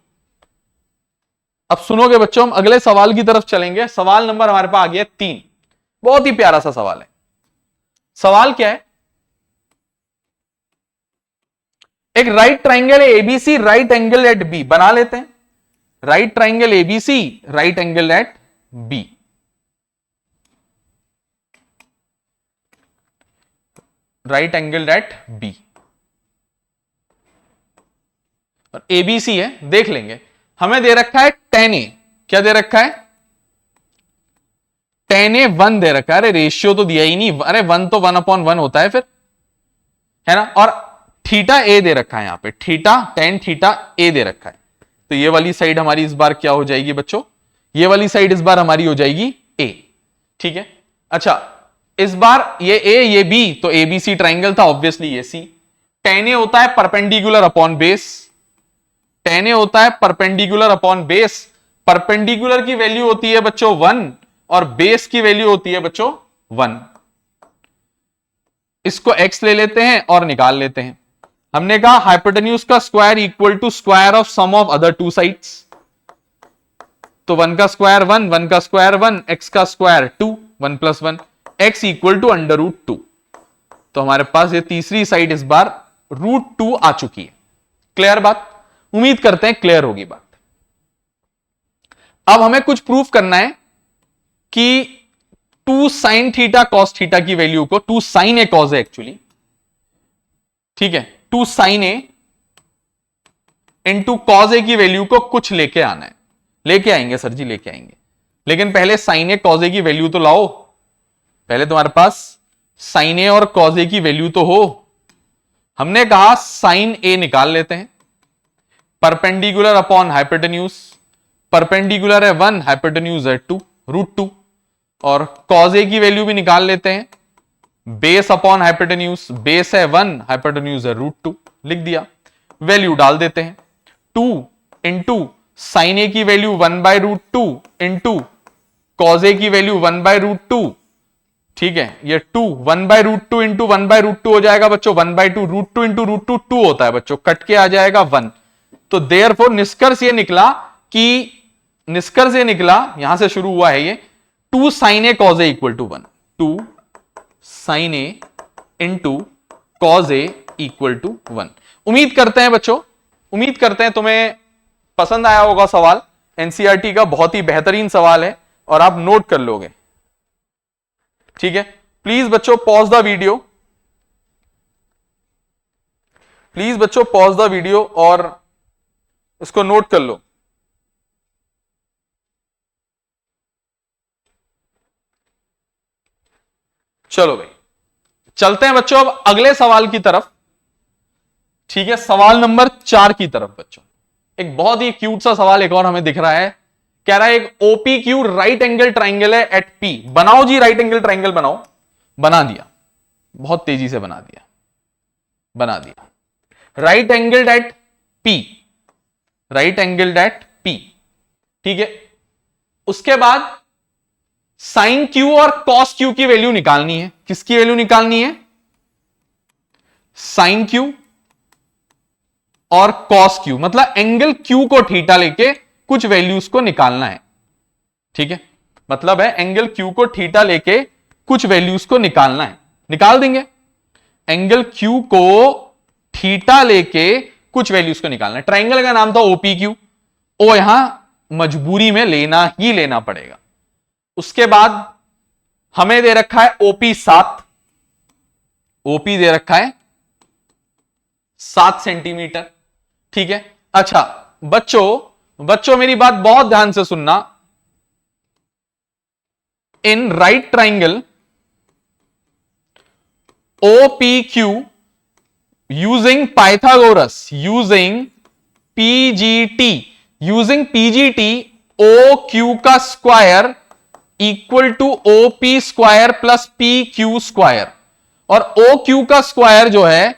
अब सुनोगे बच्चों, हम अगले सवाल की तरफ चलेंगे। सवाल नंबर हमारे पास आ गया 3। बहुत ही प्यारा सा सवाल है। सवाल क्या है, एक राइट ट्राइंगल है ABC, right angle at B, बना लेते हैं। Right triangle ABC, right angle at B, right angle at B, और एबीसी है, देख लेंगे। हमें दे रखा है tan a, क्या दे रखा है, tan a 1 दे रखा है। अरे रेशियो तो दिया ही नहीं, अरे 1 तो 1/1 होता है फिर, है ना। और थीटा ए दे रखा है यहां पे, थीटा tan थीटा ए दे रखा है। तो ये वाली साइड हमारी इस बार क्या हो जाएगी बच्चों, ये वाली साइड इस बार हमारी हो जाएगी ए, ठीक है। अच्छा, इस बार ये ए ये बी, तो एबीसी ट्राइंगल था ऑब्वियसली ये सी। tan a होता है perpendicular upon base, tan a होता है परपेंडिकुलर अपॉन बेस। परपेंडिकुलर की वैल्यू होती है बच्चों 1 और बेस की वैल्यू होती है बच्चों 1। इसको x ले लेते हैं और निकाल लेते हैं। हमने कहा हाइपोटेन्यूज का square equal to square of sum of other two sides. तो 1 का स्क्वायर 1, 1 का स्क्वायर 1, x का स्क्वायर 2, 1 + 1, x इक्वल टू √2। तो हमारे पास ये तीसरी साइड इस बार √2 आ चुकी है। क्लियर बात, उम्मीद करते हैं क्लियर होगी बात। अब हमें कुछ प्रूफ करना है कि 2 sin थीटा cos थीटा की वैल्यू को, 2 sin a cos है एक्चुअली, ठीक है, 2 sin a into cos a की वैल्यू को कुछ लेके आना है। लेके आएंगे सर जी, लेके आएंगे, लेकिन पहले sin a cos a की वैल्यू तो लाओ। पहले तुम्हारे पास sin a और cos a की वैल्यू तो हो। हमने कहा sin a निकाल लेते हैं, परपेंडिकुलर अपॉन हाइपोटेन्यूज, परपेंडिकुलर है 1, हाइपोटेन्यूज है 2, √2, और cos a की वैल्यू भी निकाल लेते हैं, बेस अपॉन हाइपोटेन्यूज, बेस है 1, हाइपोटेन्यूज है √2, लिख दिया। वैल्यू डाल देते हैं, 2 इंटू साइन ए की वैल्यू 1/√2 इंटू cos a की वैल्यू 1/√2, ठीक है। ये 2 1/√2 इंटू 1/√2 हो जाएगा बच्चों 1/2, √2 इंटू √2 2 होता है बच्चों, कट के आ जाएगा 1। तो देयरफॉर निष्कर्ष ये निकला कि, निष्कर्ष ये निकला, यहां से शुरू हुआ है ये, 2 sin a cos a equal to 1, 2 sin a into cos a equal to 1। उम्मीद करते हैं बच्चों, उम्मीद करते हैं तुम्हें पसंद आया होगा सवाल। एनसीईआरटी का बहुत ही बेहतरीन सवाल है और आप नोट कर लोगे, ठीक है। प्लीज बच्चों पॉज द वीडियो, प्लीज बच्चों पॉज द वीडियो और इसको नोट कर लो। चलो भाई चलते हैं बच्चों अब अगले सवाल की तरफ, ठीक है। सवाल नंबर 4 की तरफ बच्चों, एक बहुत ही क्यूट सा सवाल एक और हमें दिख रहा है। कह रहा है एक OPQ राइट एंगल ट्राइंगल है एट P। बनाओ जी राइट एंगल ट्राइंगल बनाओ। बना दिया, बहुत तेजी से बना दिया, बना दिया। Right angle at P, right angle at P, ठीक है। उसके बाद साइन Q और कॉस Q की वैल्यू निकालनी है। किसकी वैल्यू निकालनी है? साइन Q और कॉस Q, मतलब एंगल Q को थीटा लेके कुछ वैल्यूज को निकालना है, ठीक है। मतलब है एंगल Q को थीटा लेके कुछ वैल्यूज को निकालना है, निकाल देंगे। एंगल Q को थीटा लेके कुछ वैल्यूज को निकालना है। ट्राइंगल का नाम था OPQ, ओ यहां मजबूरी में लेना ही लेना पड़ेगा। उसके बाद हमें दे रखा है OP7, OP दे रखा है 7 सेंटीमीटर, ठीक है। अच्छा बच्चों मेरी बात बहुत ध्यान से सुनना। In right triangle OPQ using Pythagoras, using PGT, OQ का square equal to OP square plus PQ square. और OQ का स्क्वायर जो है,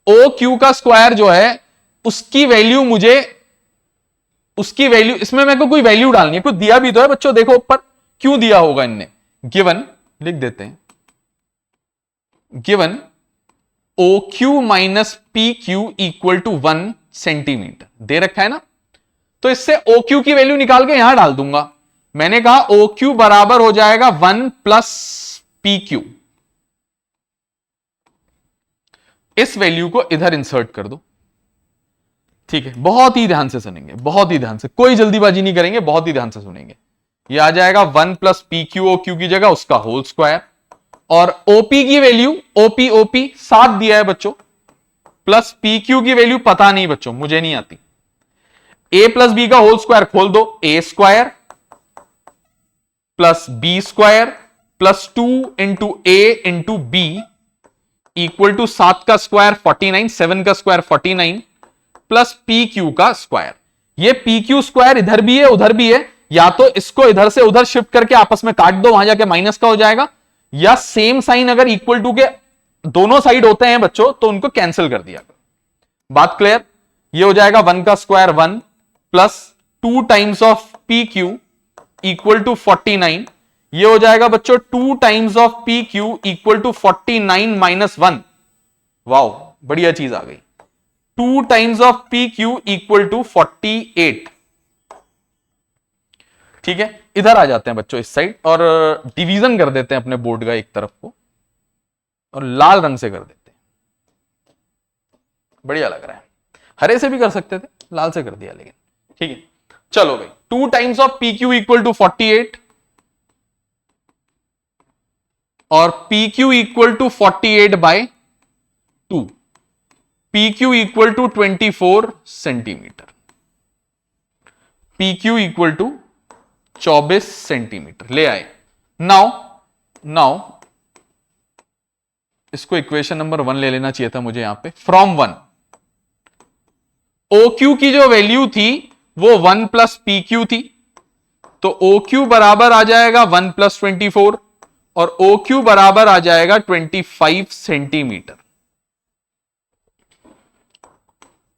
OQ का स्क्वायर जो है उसकी वैल्यू इसमें मेरे को कोई वैल्यू डालनी है। कुछ दिया भी तो है बच्चों, देखो ऊपर क्यों दिया होगा इनने, गिवन लिख देते हैं given O Q minus P Q equal to 1 centimetre दे रखा है ना, तो इससे ओ क्यू की वैल्यू निकाल के यहां डाल दूंगा। मैंने कहा ओ क्यू बराबर हो जाएगा 1 प्लस पी क्यू। इस वैल्यू को इधर इंसर्ट कर दो। ठीक है, बहुत ही ध्यान से सुनेंगे, बहुत ही ध्यान से, कोई जल्दीबाजी नहीं करेंगे, बहुत ही ध्यान से सुनेंगे। ये आ जाएगा 1 plus P Q, O Q की जगह उसका होल स्क्वायर, और ओपी की वैल्यू, ओपी 7 दिया है बच्चों, प्लस पी क्यू की वैल्यू पता नहीं बच्चों, मुझे नहीं आती। ए प्लस बी का होल स्क्वायर खोल दो, A square plus B square plus 2 into A into B equal to 7 का स्क्वायर 49, 7 का स्क्वायर 49 प्लस पी क्यू का स्क्वायर। ये पी क्यू स्क्वायर इधर भी है उधर भी है, या तो इसको इधर से उधर शिफ्ट करके आपस में काट दो, वहां जाके माइनस का हो जाएगा, या सेम साइन अगर इक्वल टू के दोनों साइड होते हैं बच्चों तो उनको कैंसिल कर दिया। बात क्लियर? ये हो जाएगा 1 का square 1 plus 2 times of P Q equal to 49। ये हो जाएगा बच्चों 2 times of P Q equal to 49 minus 1। Wow, बढ़िया चीज आ गई। 2 times of P Q equal to 48। ठीक है, इधर आ जाते हैं बच्चों इस साइड और डिवीजन कर देते हैं अपने बोर्ड का एक तरफ को और लाल रंग से कर देते हैं। बढ़िया लग रहा है। हरे से भी कर सकते थे, लाल से कर दिया लेकिन ठीक है। चलो भाई, 2 times of P Q equal to 48 और P Q equal to 48 by 2, P Q equal to 24 centimetre, P Q equal to 24 centimetre ले आए। नाउ इसको इक्वेशन नंबर 1 ले लेना चाहिए था मुझे यहां पे। फ्रॉम 1 ओ क्यू की जो वैल्यू थी वो 1 प्लस पी क्यू थी, तो ओ क्यू बराबर आ जाएगा 1 प्लस 24 और ओ क्यू बराबर आ जाएगा 25 सेंटीमीटर।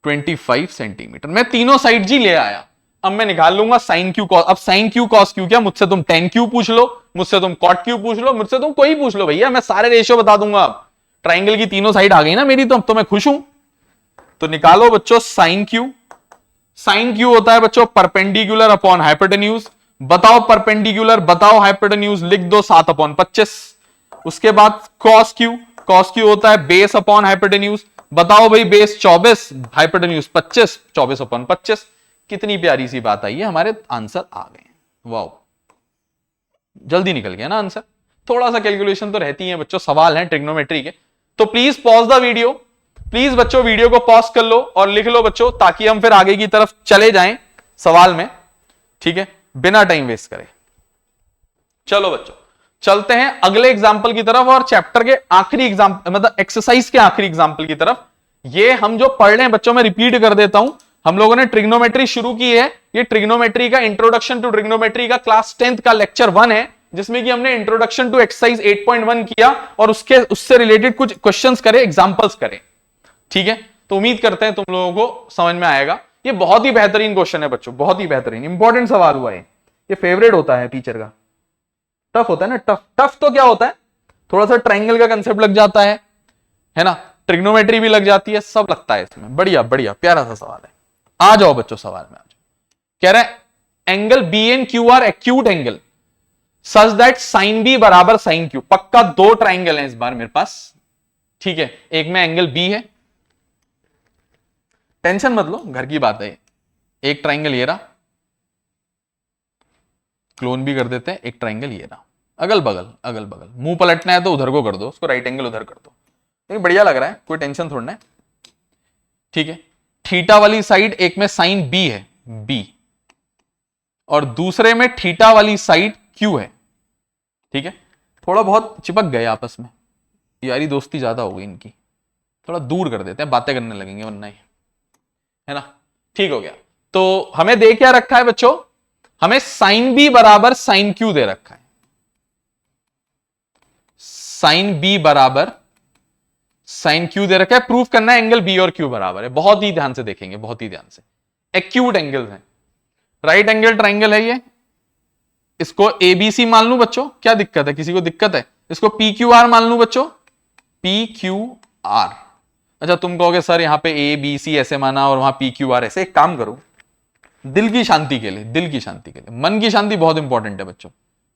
25 सेंटीमीटर मैं तीनों साइड जी ले आया। अब मैं निकाल लूंगा साइन क्यू कॉस। अब साइन क्यू कॉस क्यू क्या, मुझसे तुम टेन क्यू पूछ लो, मुझसे तुम कॉट क्यू पूछ लो, मुझसे तुम कोई पूछ लो भैया, मैं सारे रेशियो बता दूंगा। अब ट्राइंगल की तीनों साइड आ गई ना मेरी, तो मैं खुश हूं। तो निकालो बच्चों साइन क्यू। साइन क्यू होता है बच्चों परपेंडिकुलर अपॉन हाइपोटेन्यूज। बताओ परपेंडिकुलर, बताओ हाइपोटेन्यूज, लिख दो 7 अपॉन 25। उसके बाद कॉस क्यू, कॉस क्यू होता है बेस अपॉन हाइपोटेन्यूज। बताओ भाई बेस 24, हाइपोटेन्यूज 25, 24 अपॉन 25। कितनी प्यारी सी बात आई है, हमारे आंसर आ गए। वाओ, जल्दी निकल गया ना आंसर। थोड़ा सा कैलकुलेशन तो रहती है बच्चों, सवाल है ट्रिग्नोमेट्री के। तो please pause the video, please बच्चों वीडियो को पॉज कर लो और लिख लो बच्चों, ताकि हम फिर आगे की तरफ चले जाएं सवाल में। ठीक है, बिना टाइम वेस्ट करे। चलो बच्चों चलते हैं अगले एग्जाम्पल की तरफ और चैप्टर के आखिरी एग्जाम्पल, मतलब एक्सरसाइज के आखिरी एग्जाम्पल की तरफ। ये हम जो पढ़ रहे हैं बच्चों, मैं रिपीट कर देता हूं, हम लोगों ने ट्रिग्नोमेट्री शुरू की है। ये ट्रिग्नोमेट्री का इंट्रोडक्शन टू ट्रिग्नोमेट्री का क्लास 10th का लेक्चर 1 है, जिसमें कि हमने इंट्रोडक्शन टू एक्सरसाइज 8.1 किया और उससे रिलेटेड कुछ क्वेश्चंस करे, एग्जांपल्स करे। ठीक है, तो उम्मीद करते हैं तुम लोगों को समझ में आएगा। ये बहुत ही बेहतरीन क्वेश्चन है बच्चों, बहुत ही बेहतरीन इंपॉर्टेंट सवाल हुआ है। ये फेवरेट होता है टीचर का। टफ होता है ना, टफ। टफ तो क्या होता है, थोड़ा सा ट्राइंगल का कंसेप्ट लग जाता है ना, ट्रिग्नोमेट्री भी लग जाती है, सब लगता है इसमें। बढ़िया बढ़िया प्यारा सा सवाल है। आ जाओ बच्चों सवाल में आ जाओ। कह रहा है angle B and Q are acute angle such that sine B बराबर साइन क्यू। पक्का 2 ट्राइंगल हैं इस बार मेरे पास। ठीक है, एक में एंगल बी है, टेंशन मत लो, घर की बात है। एक ट्राइंगल ये रहा, क्लोन भी कर देते हैं। एक ट्राइंगल ये रहा, अगल बगल। मुंह पलटना है तो उधर को कर दो, उसको राइट एंगल उधर कर दो। लेकिन बढ़िया लग रहा है, कोई टेंशन थोड़ा है। ठीक है, थीटा वाली साइड एक में साइन बी है, बी, और दूसरे में थीटा वाली साइड क्यू है। ठीक है, थोड़ा बहुत चिपक गए आपस में, यारी दोस्ती ज्यादा हो गई इनकी, थोड़ा दूर कर देते हैं, बातें करने लगेंगे वरना ही, है ना। ठीक हो गया। तो हमें दे क्या रखा है बच्चों, हमें साइन बी बराबर साइन क्यू दे रखा है। साइन बी बराबर साइन क्यू दे रखा है। प्रूफ करना है एंगल बी और क्यू बराबर है। बहुत ही ध्यान से देखेंगे, बहुत ही ध्यान से। एक्यूट एंगल है, राइट एंगल ट्राइंगल है ये। इसको एबीसी मान लू बच्चों, क्या दिक्कत है, किसी को दिक्कत है? इसको पी क्यू आर मान लू बच्चों, पी क्यू आर। अच्छा तुम कहोगे सर यहां पे ए बी सी ऐसे माना और वहां पी क्यू आर ऐसे। एक काम करो, दिल की शांति के लिए, दिल की शांति के लिए, मन की शांति बहुत इंपॉर्टेंट है बच्चों,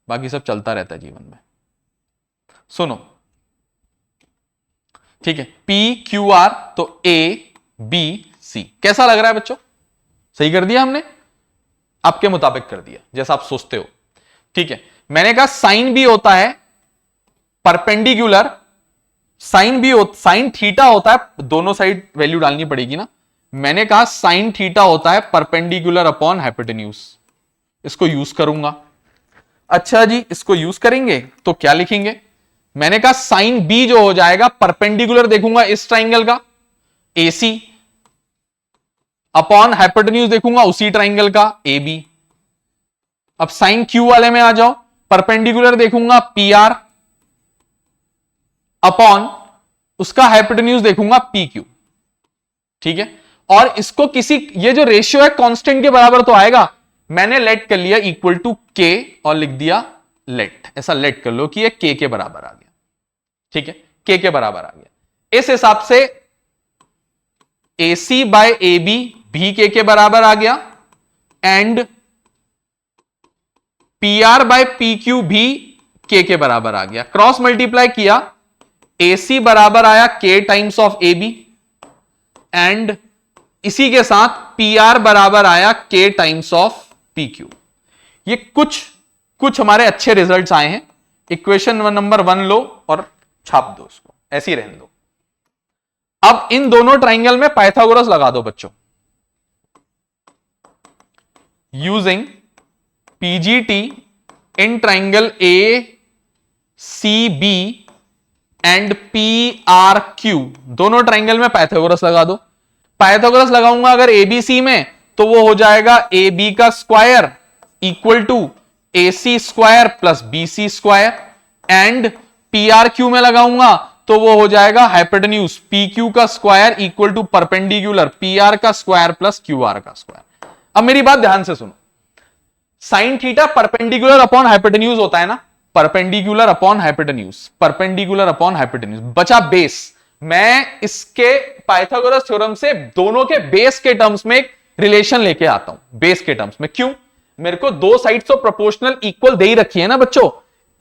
बाकी सब चलता रहता है जीवन में। सुनो, ठीक है, पी क्यू आर तो ए बी सी। कैसा लग रहा है बच्चों? सही कर दिया हमने, आपके मुताबिक कर दिया जैसा आप सोचते हो। ठीक है, मैंने कहा साइन भी होता है परपेंडिकुलर, साइन थीटा होता है, दोनों साइड वैल्यू डालनी पड़ेगी ना। मैंने कहा साइन थीटा होता है परपेंडिकुलर अपॉन हाइपोटेन्यूज, इसको यूज करूंगा। अच्छा जी, इसको यूज करेंगे तो क्या लिखेंगे? मैंने कहा साइन बी जो हो जाएगा परपेंडिकुलर देखूंगा इस ट्राइंगल का AC अपॉन हाइपोटेन्यूज देखूंगा उसी ट्राइंगल का AB। अब साइन क्यू वाले में आ जाओ, परपेंडिकुलर देखूंगा PR अपॉन उसका हाइपोटेन्यूज देखूंगा PQ। ठीक है, और इसको किसी, ये जो रेशियो है कांस्टेंट के बराबर तो आएगा। मैंने लेट कर लिया इक्वल टू K और लिख दिया लेट, ऐसा लेट कर लो कि ये K के बराबर आ गया। ठीक है, K के बराबर आ गया। इस हिसाब से AC बाय AB भी K के बराबर आ गया एंड PR बाय PQ भी K के बराबर आ गया। क्रॉस मल्टीप्लाई किया, AC बराबर आया K times of AB and इसी के साथ PR बराबर आया K टाइम्स ऑफ PQ। ये कुछ हमारे अच्छे रिजल्ट्स आए हैं। इक्वेशन नंबर 1 लो और छाप दो, इसको ऐसे ही रहने दो। अब इन दोनों ट्राइंगल में पाइथागोरस लगा दो बच्चों। Using PGT in triangle ACB and PRQ, दोनों ट्राइंगल में पाइथागोरस लगा दो। पाइथागोरस लगाऊंगा अगर ABC में तो वो हो जाएगा AB का square equal to AC square plus BC square and PRQ में लगाऊंगा तो वो हो जाएगा हाइपोटेन्यूज PQ का square equal to perpendicular PR का स्क्वायर प्लस QR का स्क्वायर। अब मेरी बात ध्यान से सुनो, sine theta perpendicular upon hypotenuse होता है ना, perpendicular upon hypotenuse, perpendicular upon hypotenuse, बचा बेस। मैं इसके पाइथागोरस थ्योरम से दोनों के बेस के टर्म्स में एक रिलेशन लेके आता हूं, बेस के टर्म्स में। क्यों? मेरे को दो साइड्स तो प्रोपोर्शनल इक्वल दे ही रखी है ना बच्चों,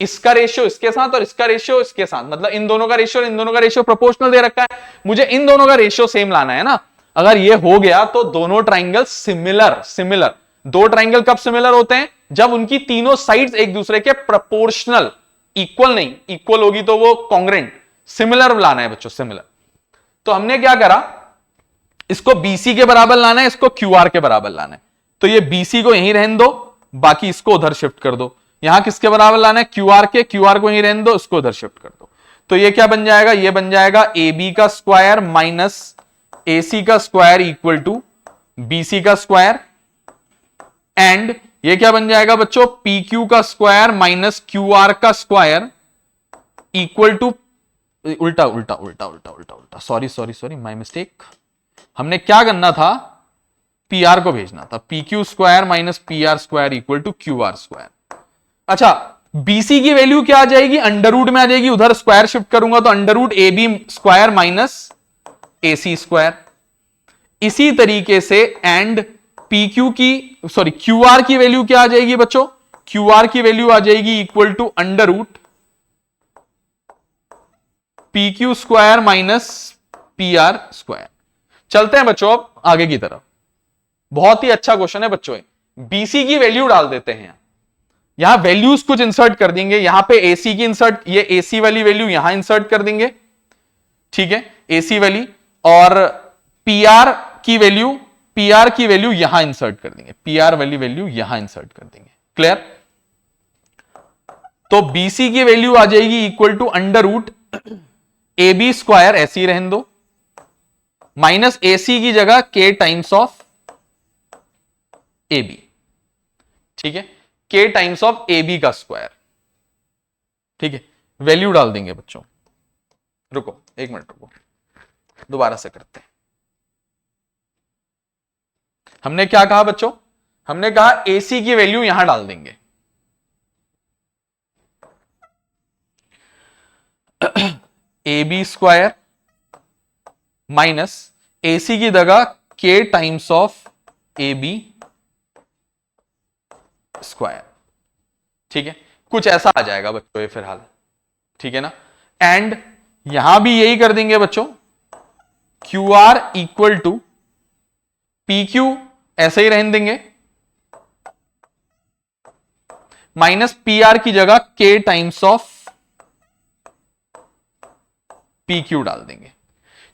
इसका रेशियो इसके साथ और इसका रेशियो इसके साथ, मतलब इन दोनों का रेशियो और इन दोनों का रेशियो प्रोपोर्शनल दे रखा है। मुझे इन दोनों का रेशियो सेम लाना है ना। अगर ये हो गया तो दोनों ट्राइंगल सिमिलर। दो ट्राइंगल कब सिमिलर होते हैं? जब उनकी तीनों साइड्स एक दूसरे के प्रोपोर्शनल, इक्वल नहीं, इक्वल होगी तो वो कॉन्ग्रेंट, सिमिलर लाना है बच्चों, सिमिलर। तो हमने क्या करा, इसको BC के बराबर लाना है, इसको QR के बराबर लाना है। तो ये BC को यहीं रहने दो, बाकी इसको उधर शिफ्ट कर दो। यहां किसके बराबर लाना है? QR के, QR को यहीं रहने दो, इसको उधर शिफ्ट कर दो। तो ये क्या बन जाएगा? ये बन जाएगा AB का स्क्वायर माइनस AC का स्क्वायर इक्वल टू BC का स्क्वायर एंड ये क्या बन जाएगा बच्चों? PQ का स्क्वायर माइनस QR का स्क्वायर इक्वल टू, उल्टा, सॉरी, माय मिस्टेक। हमने क्या करना था? PR को भेजना था, PQ square minus PR square equal to QR square. अच्छा, BC की वैल्यू क्या आ जाएगी? अंडर रूट में आ जाएगी, उधर स्क्वायर शिफ्ट करूंगा तो under root AB square minus AC square. इसी तरीके से एंड QR की वैल्यू क्या आ जाएगी बच्चों? QR की वैल्यू आ जाएगी equal to under root PQ square minus PR square. चलते हैं बच्चों अब आगे की तरफ। बहुत ही अच्छा क्वेश्चन है बच्चों, BC की वैल्यू डाल देते हैं। यहां वैल्यूज कुछ इंसर्ट कर देंगे, यहां पे AC की इंसर्ट, ये AC वाली वैल्यू यहां इंसर्ट कर देंगे, ठीक है, AC वाली, और PR की वैल्यू यहां इंसर्ट कर देंगे, PR वाली वैल्यू यहां इंसर्ट कर देंगे। क्लियर? तो BC की वैल्यू आ जाएगी equal to under root AB square, ऐसे ही रहने दो, माइनस AC की जगह K टाइम्स ऑफ AB, ठीक है, K टाइम्स ऑफ AB का स्क्वायर, ठीक है, वैल्यू डाल देंगे बच्चों। रुको एक मिनट, रुको, दोबारा से करते हैं। हमने क्या कहा बच्चों? हमने कहा AC की वैल्यू यहां डाल देंगे। A B square minus A C की जगह K times of A B square. ठीक है, कुछ ऐसा आ जाएगा बच्चों ये फिलहाल। ठीक है ना, एंड यहां भी यही कर देंगे बच्चों, Q R equal to P Q ऐसे ही रहने देंगे, माइनस पी आर की जगह K times of P Q डाल देंगे।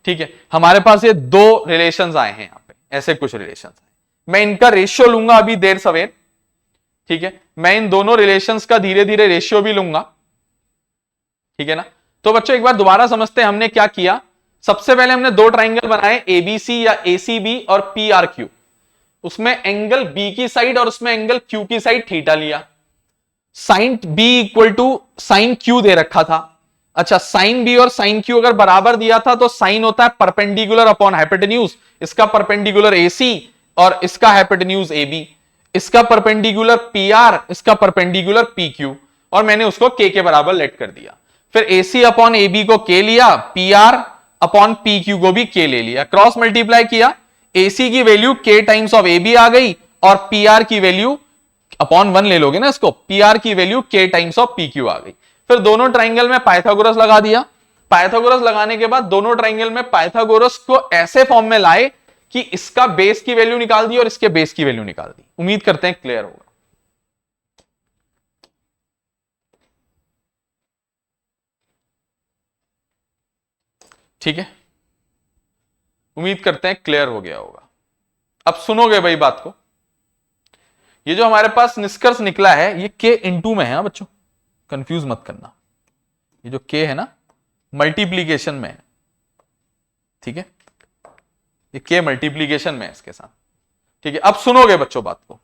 ठीक है, हमारे पास ये दो रिलेशंस आए हैं यहां पे, ऐसे कुछ रिलेशंस हैं। मैं इनका रेशियो लूंगा अभी देर सवेर। ठीक है, मैं इन दोनों रिलेशंस का धीरे धीरे रेशियो भी लूंगा। ठीक है ना, तो बच्चों एक बार दोबारा समझते हैं हमने क्या किया। सबसे पहले हमने दो ट्राइंगल बनाए, एबीसी या एसीबी और पी आर क्यू। उसमें एंगल बी की साइड और उसमें एंगल क्यू की साइड थीटा लिया। Sine B equal to sine Q दे रखा था। अच्छा, साइन बी और साइन क्यू अगर बराबर दिया था तो साइन होता है परपेंडिकुलर अपॉन हाइपोटेन्यूज। इसका परपेंडिकुलर एसी और इसका हाइपोटेन्यूज एबी। इसका परपेंडिकुलर पी आर, इसका परपेंडिकुलर पी क्यू, और मैंने उसको के बराबर लेट कर दिया। फिर एसी अपॉन एबी को के लिया, P R upon P Q को भी के ले लिया, क्रॉस मल्टीप्लाई किया। एसी की वैल्यू के टाइम्स ऑफ एबी आ गई और पी आर की वैल्यू अपॉन 1 ले लोगे ना इसको, पी आर की वैल्यू के टाइम्स ऑफ पी क्यू आ गई। फिर दोनों ट्राइंगल में पाइथागोरस लगा दिया। पाइथागोरस लगाने के बाद दोनों ट्राइंगल में पाइथागोरस को ऐसे फॉर्म में लाए कि इसका बेस की वैल्यू निकाल दी और इसके बेस की वैल्यू निकाल दी। उम्मीद करते हैं क्लियर होगा। ठीक है, उम्मीद करते हैं क्लियर हो गया होगा। अब सुनोगे भाई बात को। ये जो हमारे पास निष्कर्ष निकला है ये के इनटू में है। हाँ बच्चों, कंफ्यूज मत करना। ये जो के है ना, मल्टीप्लीकेशन में है। ठीक है, ये के मल्टीप्लीकेशन में है इसके साथ। ठीक है, अब सुनोगे बच्चों बात को।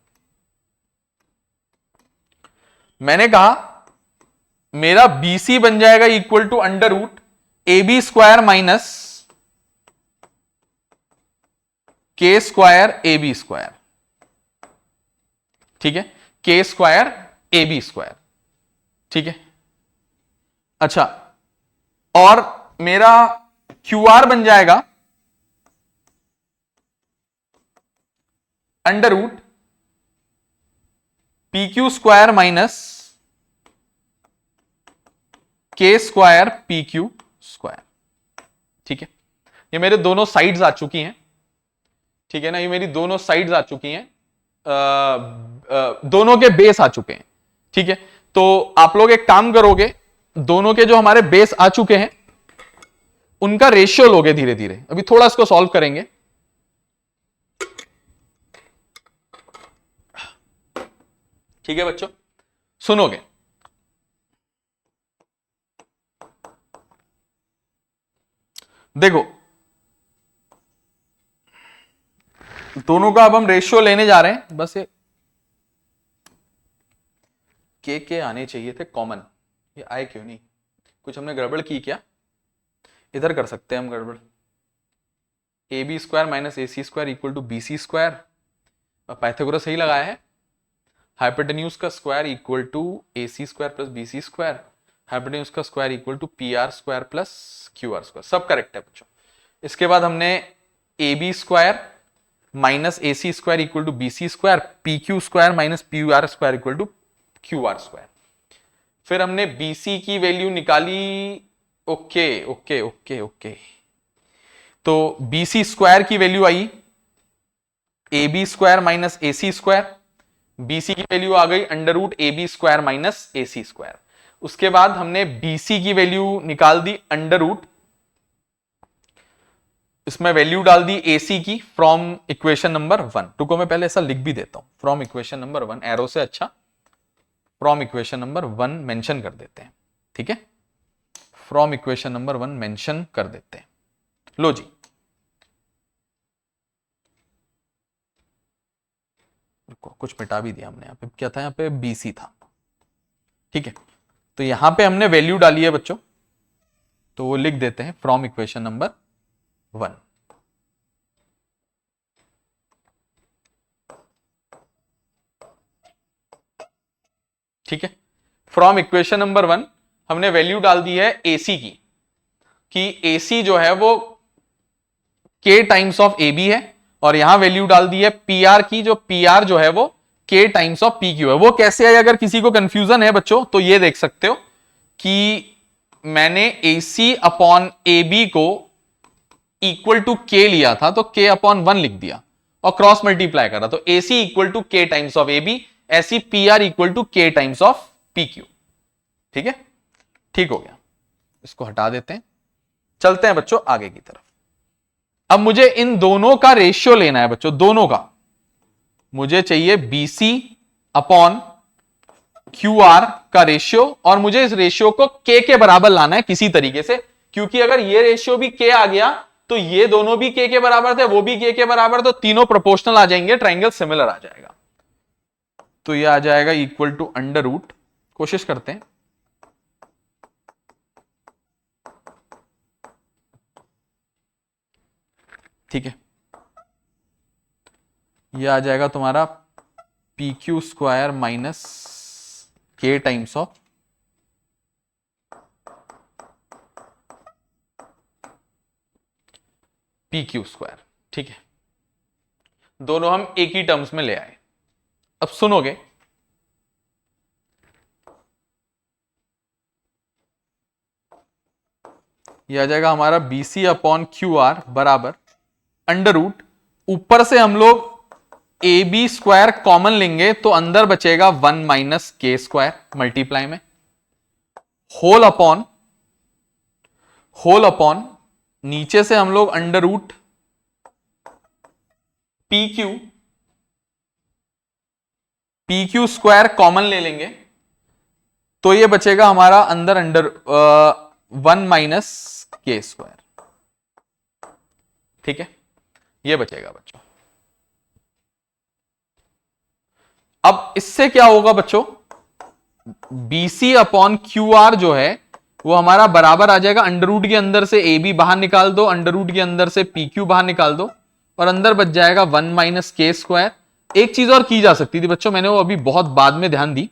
मैंने कहा मेरा बीसी बन जाएगा equal to under root A B square minus K square A B square. ठीक है, के स्क्वायर ए बी स्क्वायर। ठीक है, अच्छा, और मेरा क्यू आर बन जाएगा under root P Q square minus K square P Q square. ठीक है, ये मेरे दोनों साइड्स आ चुकी हैं। ठीक है ना, ये मेरी दोनों साइड्स आ चुकी हैं, दोनों के बेस आ चुके हैं। ठीक है, तो आप लोग एक काम करोगे, दोनों के जो हमारे बेस आ चुके हैं उनका रेशियो लोगे धीरे धीरे। अभी थोड़ा इसको सॉल्व करेंगे। ठीक है बच्चों, सुनोगे। देखो, दोनों का अब हम रेशियो लेने जा रहे हैं। बस ये के आने चाहिए थे कॉमन, ये आए क्यों नहीं? कुछ हमने गड़बड़ की क्या? इधर कर सकते हैं हम गड़बड़। A B square minus A C square equal to B C square. Pythagoras सही लगाया है। हाइपोटेन्यूज का square equal to A C square plus B C square. Hypotenuse का square equal to P R square plus Q R square. सब करेक्ट है बच्चों। इसके बाद हमने A B square minus A C square equal to B C square, P Q square minus P R square equal to Q R square. फिर हमने बी सी की वैल्यू निकाली। ओके ओके ओके ओके, तो बी सी स्क्वायर की वैल्यू आई A B square minus A C square. BC की वैल्यू आ गई under root A B square minus A C square. उसके बाद हमने बीसी की वैल्यू निकाल दी अंडर रूट, इसमें वैल्यू डाल दी एसी की फ्रॉम इक्वेशन नंबर 1। रुको मैं पहले ऐसा लिख भी देता हूं, फ्रॉम इक्वेशन नंबर 1, एरो से अच्छा फ्रॉम इक्वेशन नंबर 1 मेंशन कर देते हैं। ठीक है, फ्रॉम इक्वेशन नंबर 1 मेंशन कर देते हैं। लो जी, कुछ मिटा भी दिया हमने। यहां पे क्या था? यहां पे बीसी था। ठीक है, तो यहां पे हमने वैल्यू डाली है बच्चों, तो वो लिख देते हैं फ्रॉम इक्वेशन नंबर 1। ठीक है, फ्रॉम इक्वेशन नंबर 1 हमने वैल्यू डाल दी है एसी की। कि AC जो है वो K टाइम्स ऑफ AB है, और यहां वैल्यू डाल दी है PR की, जो PR जो है वो K टाइम्स ऑफ PQ है। वो कैसे है, अगर किसी को कंफ्यूजन है बच्चों तो ये देख सकते हो कि मैंने AC अपॉन AB को इक्वल टू K लिया था, तो K अपॉन 1 लिख दिया और क्रॉस मल्टीप्लाई करा, तो AC इक्वल to K times of AB, ऐसी PR equal to K times of PQ। ठीक है, ठीक हो गया, इसको हटा देते हैं, चलते हैं बच्चों आगे की तरफ। अब मुझे इन दोनों का रेशियो लेना है बच्चों, दोनों का मुझे चाहिए BC अपॉन QR का रेशियो, और मुझे इस रेशियो को K के बराबर लाना है किसी तरीके से, क्योंकि अगर ये रेशियो भी K आ गया तो ये दोनों भी K के बराबर थे, वो भी K के बराबर, तो तीनों प्रोपोर्शनल आ जाएंगे, ट्राइंगल सिमिलर आ जाएगा। तो ये आ जाएगा इक्वल टू अंडर रूट, कोशिश करते हैं, ठीक है, ये आ जाएगा तुम्हारा PQ square minus K times of PQ square. ठीक है, दोनों हम एक ही टर्म्स में ले आए। अब सुनोगे, यह आ जाएगा हमारा BC अपॉन QR बराबर अंडर रूट, ऊपर से हम लोग AB स्क्वायर कॉमन लेंगे तो अंदर बचेगा 1 माइनस K स्क्वायर मल्टीप्लाई में, होल अपॉन नीचे से हम लोग under root PQ square common ले लेंगे, तो ये बचेगा हमारा अंदर अंडर 1 माइनस K स्क्वायर। ठीक है, ये बचेगा बच्चों। अब इससे क्या होगा बच्चों, BC अपॉन QR जो है वो हमारा बराबर आ जाएगा, अंडर रूट के अंदर से AB बाहर निकाल दो, अंडर रूट के अंदर से PQ बाहर निकाल दो, और अंदर बच जाएगा 1 माइनस K स्क्वायर। एक चीज और की जा सकती थी बच्चों, मैंने वो अभी बहुत बाद में ध्यान दी,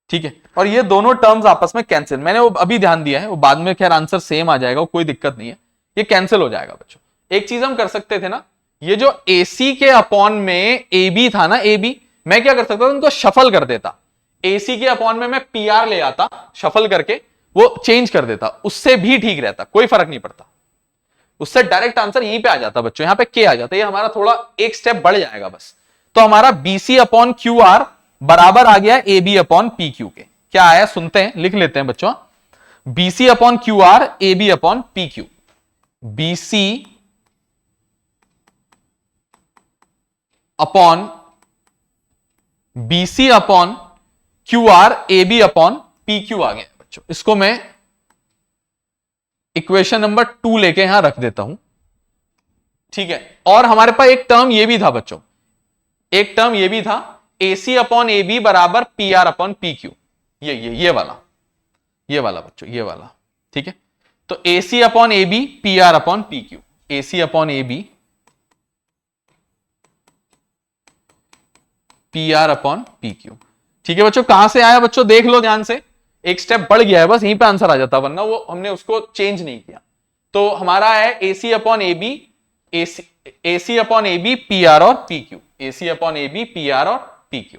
ठीक है, और ये दोनों टर्म्स आपस में कैंसिल, मैंने वो अभी ध्यान दिया है, वो बाद में खैर आंसर सेम आ जाएगा, कोई दिक्कत नहीं है, ये कैंसिल हो जाएगा बच्चों। एक चीज हम कर सकते थे ना, ये जो AC के अपॉन में AB था ना, AB मैं क्या कर सकता था, उनको शफल कर देता, AC के अपॉन में मैं PR ले आता, शफल करके वो चेंज कर देता, उससे भी ठीक रहता, कोई फर्क नहीं पड़ता, उससे डायरेक्ट आंसर यहीं पे आ जाता बच्चों, यहां पे K आ जाता, ये हमारा थोड़ा एक स्टेप बढ़ जाएगा बस। तो हमारा BC अपॉन QR बराबर आ गया AB अपॉन PQ के, क्या आया सुनते हैं, लिख लेते हैं बच्चों, BC upon QR AB upon PQ, BC upon QR AB upon PQ आ गया बच्चों। इसको मैं इक्वेशन नंबर 2 लेके यहां रख देता हूं, ठीक है, और हमारे पास एक टर्म ये भी था बच्चों, एक टर्म ये भी था, AC अपॉन AB बराबर PR अपॉन PQ, ये वाला बच्चों, ये वाला, ठीक है, तो AC upon AB PR upon PQ, AC upon AB PR upon PQ, ठीक है बच्चों। कहां से आया बच्चों, देख लो ध्यान से, एक स्टेप बढ़ गया है, बस यहीं पे आंसर आ जाता, वरना वो हमने उसको चेंज नहीं किया। तो हमारा है AC upon AB, AC upon AB PR और PQ, AC upon AB PR और PQ।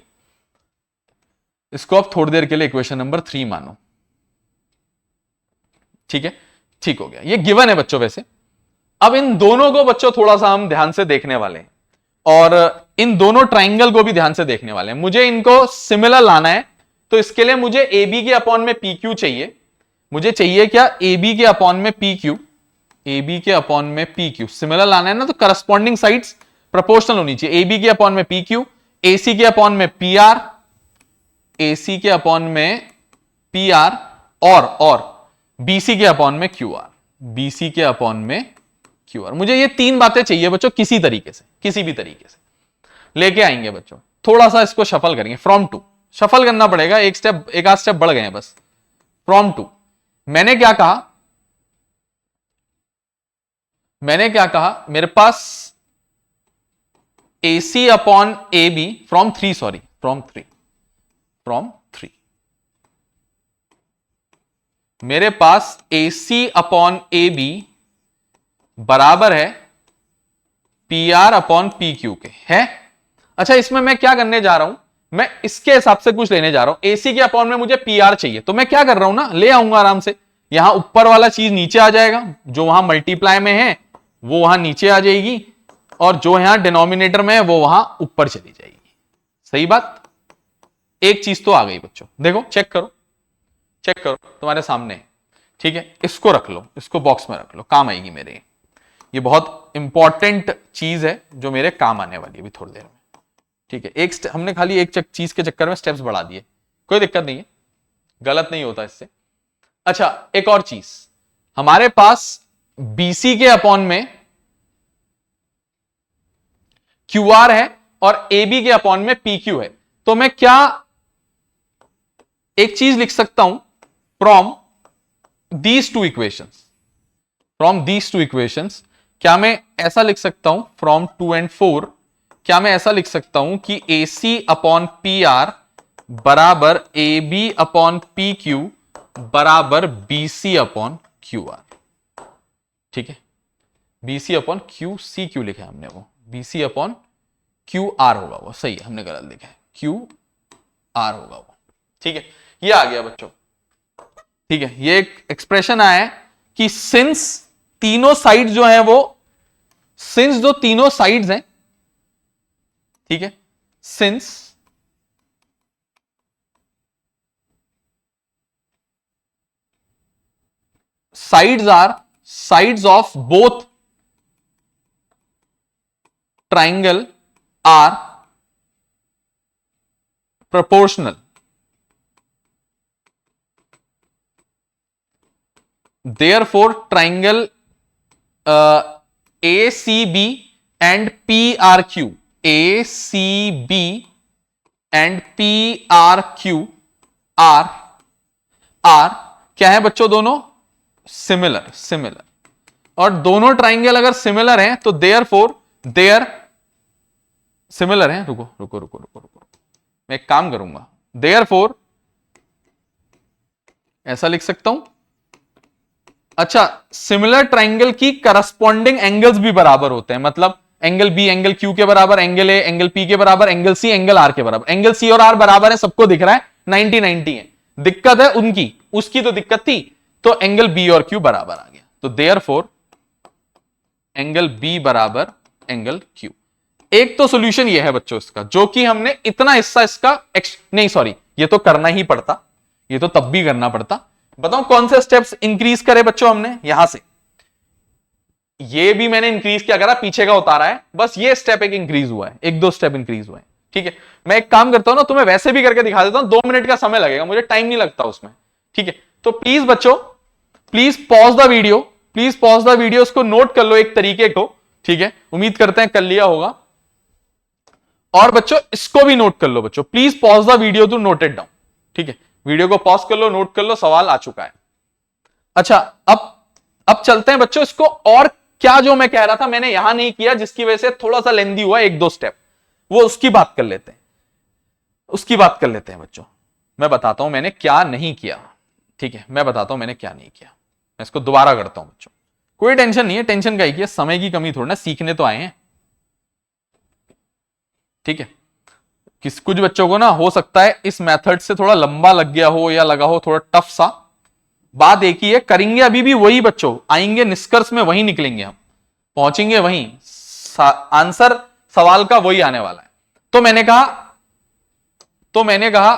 इसको आप थोड़ी देर के लिए इक्वेशन नंबर 3 मानो, ठीक है, ठीक हो गया, ये गिवन है बच्चों वैसे। अब इन दोनों को बच्चों थोड़ा सा हम ध्यान से देखने वाले हैं, और इन दोनों ट्राइंगल को भी ध्यान से देखने वाले हैं, मुझे इनको सिमिलर लाना है, तो इसके लिए मुझे AB के अपॉन में PQ चाहिए, मुझे चाहिए क्या, AB के अपॉन में PQ, AB के अपॉन में PQ सिमिलर लाना है ना, तो करस्पॉन्डिंग साइड्स प्रोपोर्शनल होनी चाहिए, AB के अपॉन में PQ, AC के अपॉन में PR, AC के अपॉन में PR, और BC के अपॉन में QR, BC के अपॉन में QR। मुझे ये तीन बातें चाहिए बच्चों, किसी तरीके से, किसी भी तरीके से लेके आएंगे बच्चों। थोड़ा सा इसको शफल करेंगे, फ्रॉम टू शफल करना पड़ेगा, एक स्टेप, एक आध स्टेप बढ़ गए हैं बस। फ्रॉम टू मैंने क्या कहा, मेरे पास AC अपॉन AB फ्रॉम 3, मेरे पास AC अपॉन AB बराबर है PR अपॉन PQ के है। अच्छा, इसमें मैं क्या करने जा रहा हूं, मैं इसके हिसाब से कुछ लेने जा रहा हूं। AC के अपॉन में मुझे PR चाहिए, तो मैं क्या कर रहा हूं ना, ले आऊंगा आराम से, यहां ऊपर वाला चीज नीचे आ जाएगा, जो वहां मल्टीप्लाई में है वो वहां नीचे आ जाएगी, और जो यहां डिनोमिनेटर में है वो वहां ऊपर चली जाएगी। सही बात। एक चीज तो आ गई बच्चों, देखो चेक करो, चेक करो, तुम्हारे सामने है। ठीक है, इसको रख लो, इसको बॉक्स में रख लो, काम आएगी मेरे। ये बहुत इंपॉर्टेंट चीज है जो मेरे काम आने वाली है अभी थोड़ी देर में। ठीक है, हमने खाली एक चीज के चक्कर में स्टेप्स बढ़ा दिए, कोई दिक्कत नहीं है, गलत नहीं होता इससे। अच्छा, एक और चीज, हमारे पास BC के अपॉन में QR है और AB के अपॉन में PQ है, तो मैं क्या एक चीज लिख सकता हूं, फ्रॉम दीज टू इक्वेशंस, क्या मैं ऐसा लिख सकता हूं, फ्रॉम 2 and 4, क्या मैं ऐसा लिख सकता हूं कि AC अपॉन PR बराबर AB अपॉन PQ बराबर BC अपॉन QR। ठीक है, BC अपॉन QCQ लिखा है हमने, वो BC अपॉन QR होगा वो, सही है, हमने गलत लिखा है, QR होगा वो। ठीक है, ये आ गया बच्चों। ठीक है, ये एक एक्सप्रेशन आया है कि सिंस तीनों साइड जो है वो, सिंस जो तीनों साइड्स हैं, ठीक है, since sides are sides of both triangle are proportional, therefore triangle ACB and PRQ, ACB and PRQ are क्या है बच्चों, दोनों सिमिलर, और दोनों ट्राइंगल अगर सिमिलर हैं तो देयर सिमिलर हैं। रुको, मैं एक काम करूंगा, देयर फोर ऐसा लिख सकता हूं। अच्छा, सिमिलर ट्राइंगल की करस्पॉन्डिंग एंगल्स भी बराबर होते हैं, मतलब एंगल बी एंगल क्यू के बराबर, एंगल ए एंगल पी के बराबर, एंगल सी एंगल आर के बराबर। एंगल सी और आर बराबर है, सबको दिख रहा है, 90-90 है। दिक्कत है उनकी, उसकी तो दिक्कत थी, तो एंगल बी और क्यू बराबर आ गया, तो देयरफॉर एंगल बी बराबर एंगल क्यू। एक तो सॉल्यूशन ये है बच्चों इसका, जो कि हमने इतना हिस्सा इसका नहीं सॉरी, ये तो करना ही पड़ता, ये तो तब भी करना पड़ता। बताओ कौन से स्टेप्स इंक्रीज करे बच्चों हमने, यहां से ये भी मैंने इंक्रीज क्या करा, पीछे का उतारा है, बस ये स्टेप एक इंक्रीज हुआ है, एक दो स्टेप इंक्रीज हुए हैं। ठीक है, मैं एक काम करता हूं ना, तुम्हें वैसे भी करके दिखा देता हूं, 2 मिनट का समय लगेगा, मुझे टाइम नहीं लगता उसमें। ठीक है, तो प्लीज बच्चों, प्लीज पॉज द वीडियो, उसको नोट कर लो एक तरीके को। ठीक है, उम्मीद करते हैं कर लिया होगा। और बच्चों इसको भी नोट कर लो बच्चों, please pause the video to note it down. ठीक है, वीडियो को पॉज कर लो, नोट कर लो, सवाल आ चुका है। अच्छा, अब चलते हैं बच्चों इसको, और क्या जो मैं कह रहा था मैंने यहां नहीं किया, जिसकी वजह से थोड़ा सा लेंदी हुआ, 1-2 स्टेप, वो उसकी बात कर लेते हैं बच्चों। मैं बताता हूं मैंने क्या नहीं किया। ठीक है, मैं बताता हूं मैंने क्या नहीं किया, मैं इसको दोबारा करता हूं बच्चों, कोई टेंशन नहीं है, टेंशन का ही किया, समय की कमी थोड़ी ना, सीखने तो आए हैं। ठीक है, कुछ बच्चों को ना हो सकता है इस मेथड से थोड़ा लंबा लग गया हो, या लगा हो थोड़ा टफ सा। बात एक ही है, करेंगे अभी भी वही बच्चों, आएंगे निष्कर्ष में वही निकलेंगे, हम पहुंचेंगे वहीं, आंसर सवाल का वही आने वाला है। तो मैंने कहा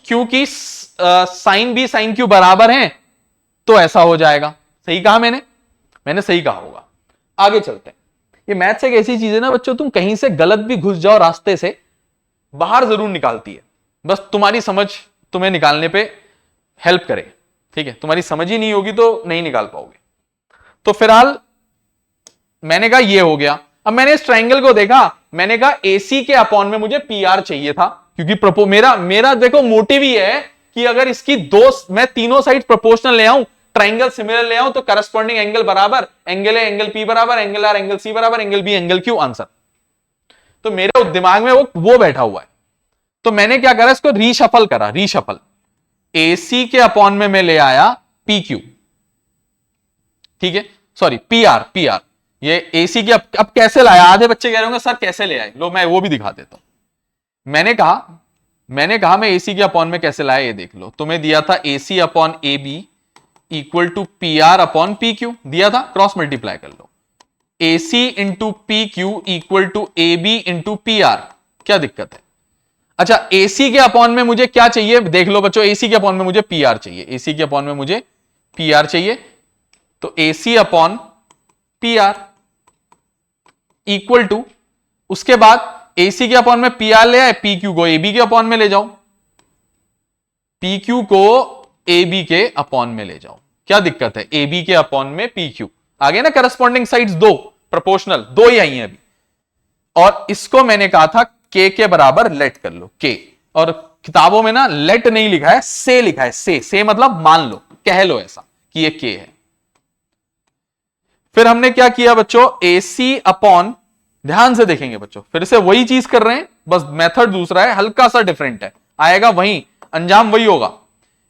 क्योंकि साइन बी साइन क्यू बराबर है, तो ऐसा हो जाएगा। सही कहा मैंने सही कहा होगा। आगे चलते हैं। ये मैथ्स एक ऐसी चीज है ना बच्चों, तुम कहीं से गलत भी घुस जाओ रास्ते से, बाहर जरूर निकालती है, बस तुम्हारी समझ तुम्हें निकालने पे हेल्प करे। ठीक है, तुम्हारी समझ ही नहीं होगी तो नहीं निकाल पाओगे। तो फिलहाल मैंने कहा ये हो गया। अब मैंने इस ट्रायंगल को देखा, मैंने कहा AC के अपॉन में मुझे PR चाहिए था, क्योंकि मेरा देखो मोटिव ही है कि अगर इसकी मैं तीनों साइड प्रोपोर्शनल ले आऊं, ट्राइंगल सिमिलर ले आऊं, तो करस्पॉन्डिंग एंगल बराबर, एंगल ए एंगल P बराबर, एंगल R एंगल C बराबर, angle B angle Q, answer. तो मेरे दिमाग में वो बैठा हुआ है। तो मैंने क्या करा, इसको रीशफल करा, रीशफल AC के अपॉन में मैं ले आया PQ, ठीक है, सॉरी PR, ये AC की अब कैसे लाया? आधे बच्चे कह रहे होंगे सर कैसे ले आए, लो मैं वो भी दिखा देता हूं। मैंने कहा मैं AC के अपॉन में कैसे लाया, ये देख लो। तुम्हें दिया था AC upon AB equal to PR upon PQ दिया था, क्रॉस मल्टीप्लाई कर लो। AC into PQ equal to AB into PR, क्या दिक्कत है? अच्छा, AC के अपॉन में मुझे क्या चाहिए, देख लो बच्चों, AC के अपॉन में मुझे PR चाहिए, AC के अपॉन में मुझे PR चाहिए, तो AC upon PR equal to, उसके बाद AC के अपॉन में PR ले आए, PQ को AB के अपॉन में ले जाओ, PQ को AB के अपॉन में ले जाओ, क्या दिक्कत है? AB के अपॉन में PQ आ गया ना, करस्पॉन्डिंग साइड्स दो, प्रोपोर्शनल दो ही आई हैं अभी। और इसको मैंने कहा था K के बराबर लेट कर लो, K, और किताबों में ना लेट नहीं लिखा है, से लिखा है, से मतलब मान लो, कह लो ऐसा कि ये K है। फिर हमने क्या किया बच्चों, AC अपॉन, ध्यान से देखेंगे बच्चों, फिर से वही चीज कर रहे हैं, बस मेथड दूसरा है, हल्का सा डिफरेंट है, आएगा वही, अंजाम वही होगा।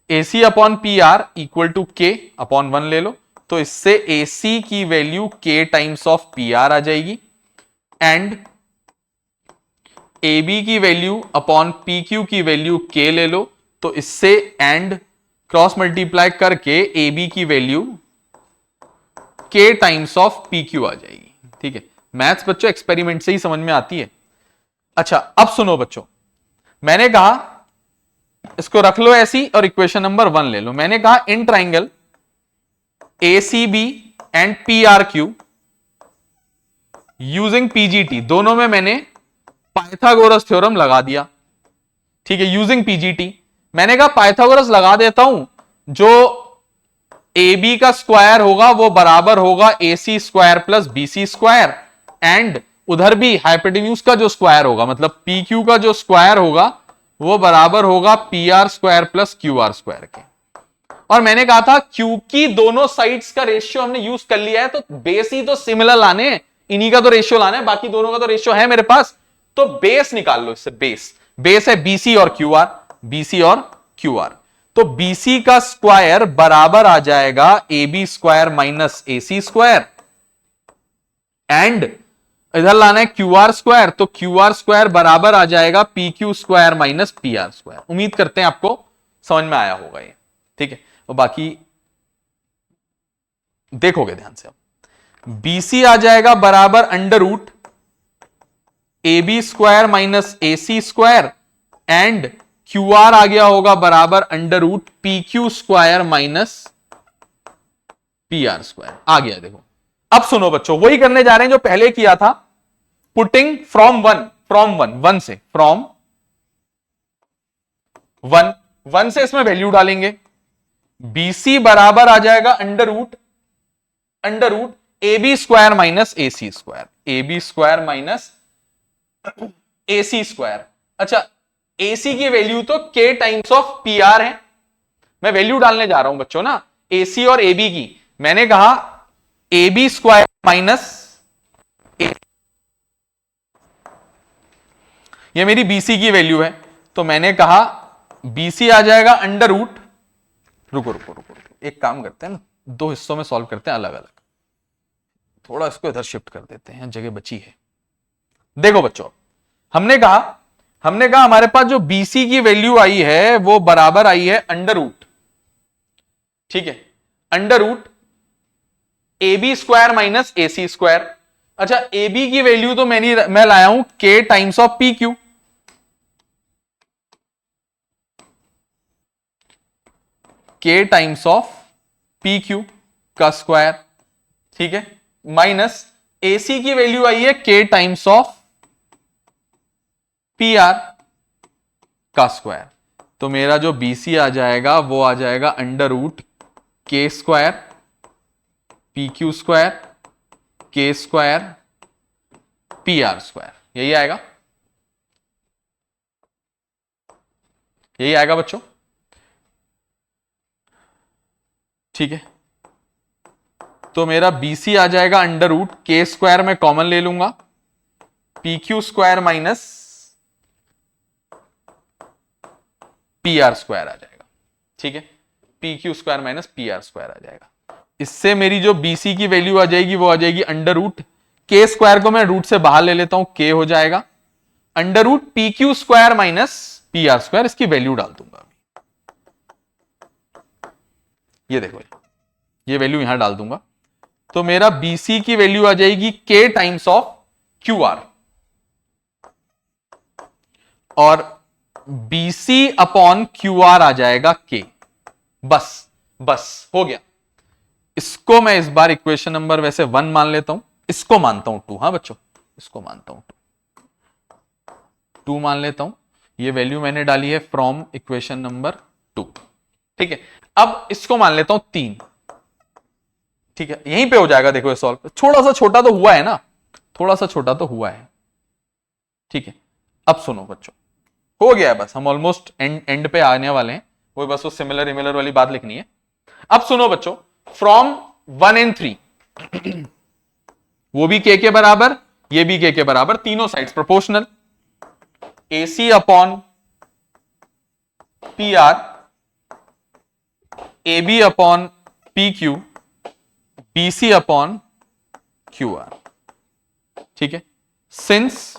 AC upon PR equal to K upon 1 ले लो, तो इससे AC की value K times of PR आ जाएगी, एंड AB की वैल्यू अपॉन PQ की वैल्यू K ले लो, तो इससे एंड क्रॉस मल्टीप्लाई करके AB की value K times of PQ आ जाएगी, ठीक है। मैथ्स बच्चों एक्सपेरिमेंट से ही समझ में आती है। अच्छा, अब सुनो बच्चों, मैंने कहा इसको रख लो ऐसी और इक्वेशन नंबर 1 ले लो। मैंने कहा in triangle ACB and PRQ using PGT, दोनों में मैंने पाइथागोरस थ्योरम लगा दिया, ठीक है, यूजिंग PGT। मैंने कहा पाइथागोरस लगा देता हूं, जो AB का स्क्वायर होगा वो बराबर होगा AC square plus BC square, and उधर भी हाइपोटेन्यूज का जो स्क्वायर होगा, मतलब PQ का जो स्क्वायर होगा वो बराबर होगा PR square plus QR square के। और मैंने कहा था क्योंकि दोनों साइड्स का रेशियो हमने यूज कर लिया है, तो बेस ही तो सिमिलर लाने हैं, इन्हीं का तो रेशियो लाना है, बाकी दोनों का तो रेशियो है मेरे पास, तो बेस निकाल लो इससे। बेस है BC और QR, BC और QR, तो BC का स्क्वायर बराबर आ जाएगा AB square minus AC square, and इधर लाना है QR स्क्वायर, तो QR स्क्वायर बराबर आ जाएगा PQ square minus PR square. उम्मीद करते हैं आपको समझ में आया होगा ये, ठीक है। और बाकी देखोगे ध्यान से, अब BC आ जाएगा बराबर under root AB square minus AC square, and QR आ गया होगा बराबर under root PQ square minus PR square आ गया। देखो, अब सुनो बच्चों, वही करने जा रहे हैं जो पहले किया था, पुटिंग फ्रॉम वन से, फ्रॉम वन से इसमें वैल्यू डालेंगे। BC बराबर आ जाएगा under root AB square minus AC square, AB square minus AC square. अच्छा, AC की वैल्यू तो K टाइम्स ऑफ PR है, मैं वैल्यू डालने जा रहा हूं बच्चों ना AC और AB की। मैंने कहा AB स्क्वायर माइनस, ये मेरी BC की वैल्यू है, तो मैंने कहा BC आ जाएगा अंडर रूट, रुको, एक काम करते हैं ना, दो हिस्सों में सॉल्व करते हैं अलग अलग, थोड़ा इसको इधर शिफ्ट कर देते हैं, जगह बची है। देखो बच्चों, हमने कहा हमारे पास जो BC की वैल्यू आई है वो बराबर आई है अंडर रूट, ठीक है, under root AB square minus AC square. अच्छा, AB की वैल्यू तो मैं लाया हूं K times of PQ, K times of PQ का स्क्वायर, ठीक है, माइनस AC की वैल्यू आई है K टाइम्स ऑफ PR का स्क्वायर, तो मेरा जो BC आ जाएगा वो आ जाएगा under root K square PQ square K square PR square, यही आएगा, यही आएगा बच्चों, ठीक है। तो मेरा BC आ जाएगा अंडर रूट K स्क्वायर में कॉमन ले लूंगा, PQ square minus PR square आ जाएगा, ठीक है, P Q square minus P R square आ जाएगा। इससे मेरी जो बीसी की वैल्यू आ जाएगी वो आ जाएगी अंडर रूट के स्क्वायर को मैं रूट से बाहर ले लेता हूं, के हो जाएगा under root P Q square minus P R square. इसकी वैल्यू डाल दूंगा अभी, ये देखो ये वैल्यू यहां डाल दूंगा, तो मेरा बीसी की वैल्यू आ जाएगी के टाइम्स ऑफ क्यू आर, और बीसी अपॉन क्यू आर आ जाएगा के। बस हो गया। इसको मैं इस बार इक्वेशन नंबर वैसे 1 मान लेता हूं, इसको मानता हूं 2। हाँ बच्चों, इसको मानता हूं 2 मान लेता हूं। ये वैल्यू मैंने डाली है फ्रॉम इक्वेशन नंबर 2। ठीक है, अब इसको मान लेता हूं 3। ठीक है, यहीं पे हो जाएगा। देखो ये सॉल्व थोड़ा सा छोटा तो हुआ है ना, थोड़ा सा छोटा तो हुआ है। ठीक है, अब सुनो बच्चों, हो गया है, बस हम ऑलमोस्ट एंड पे आने वाले हैं। वो बस वो सिमिलर इमिलर वाली बात लिखनी है। अब सुनो बच्चों, फ्रॉम 1 and 3 वो भी के बराबर, ये भी के बराबर, तीनों sides proportional. AC upon P R, AB upon P Q, BC upon Q R. ठीक है, since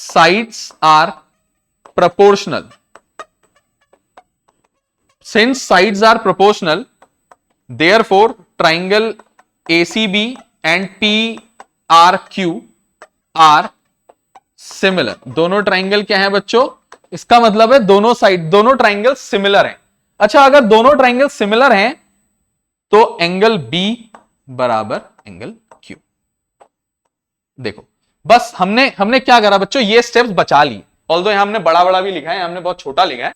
sides are proportional, since sides are proportional, therefore triangle ACB and PRQ are similar। दोनों ट्राइंगल क्या है बच्चों? इसका मतलब है दोनों साइड, दोनों ट्राइंगल सिमिलर हैं। अच्छा, अगर दोनों ट्राइंगल सिमिलर हैं तो एंगल B बराबर एंगल Q। देखो बस हमने क्या करा बच्चों, ये स्टेप्स बचा लिए। ऑल्दो यहां हमने बड़ा बड़ा भी लिखा है, हमने बहुत छोटा लिखा है।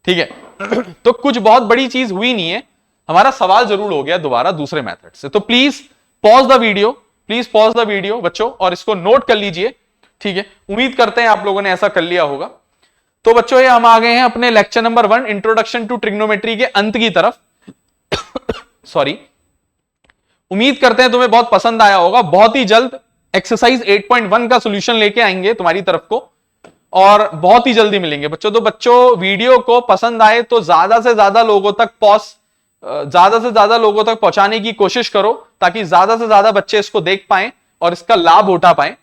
ठीक है तो कुछ बहुत बड़ी चीज हुई नहीं है, हमारा सवाल जरूर हो गया दोबारा दूसरे मेथड से। तो प्लीज पॉज द वीडियो बच्चों, और इसको नोट कर लीजिए। ठीक है, उम्मीद करते हैं आप लोगों ने ऐसा कर लिया होगा। तो बच्चों ये हम आ गए हैं अपने lecture number 1 introduction to trigonometry के अंत की तरफ। सॉरी, उम्मीद करते हैं तुम्हें बहुत पसंद आया होगा। बहुत ही जल्द एक्सरसाइज 8.1 का सॉल्यूशन लेके आएंगे तुम्हारी तरफ को, और बहुत ही जल्दी मिलेंगे बच्चों। तो बच्चों वीडियो को पसंद आए तो ज्यादा से ज्यादा लोगों तक पहुंचाने की कोशिश करो, ताकि ज्यादा से ज्यादा बच्चे इसको देख पाएं और इसका लाभ उठा पाएं,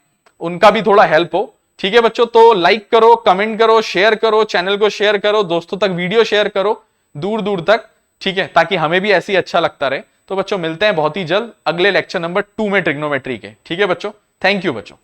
उनका भी थोड़ा हेल्प हो। ठीक है बच्चों, तो लाइक करो, कमेंट करो, शेयर करो, चैनल को शेयर करो, दोस्तों तक वीडियो शेयर करो दूर दूर तक। ठीक है, ताकि हमें भी ऐसे ही अच्छा लगता रहे। तो बच्चों मिलते हैं बहुत ही जल्द अगले लेक्चर नंबर 2 में ट्रिग्नोमेट्री के। ठीक है बच्चों, थैंक यू बच्चों।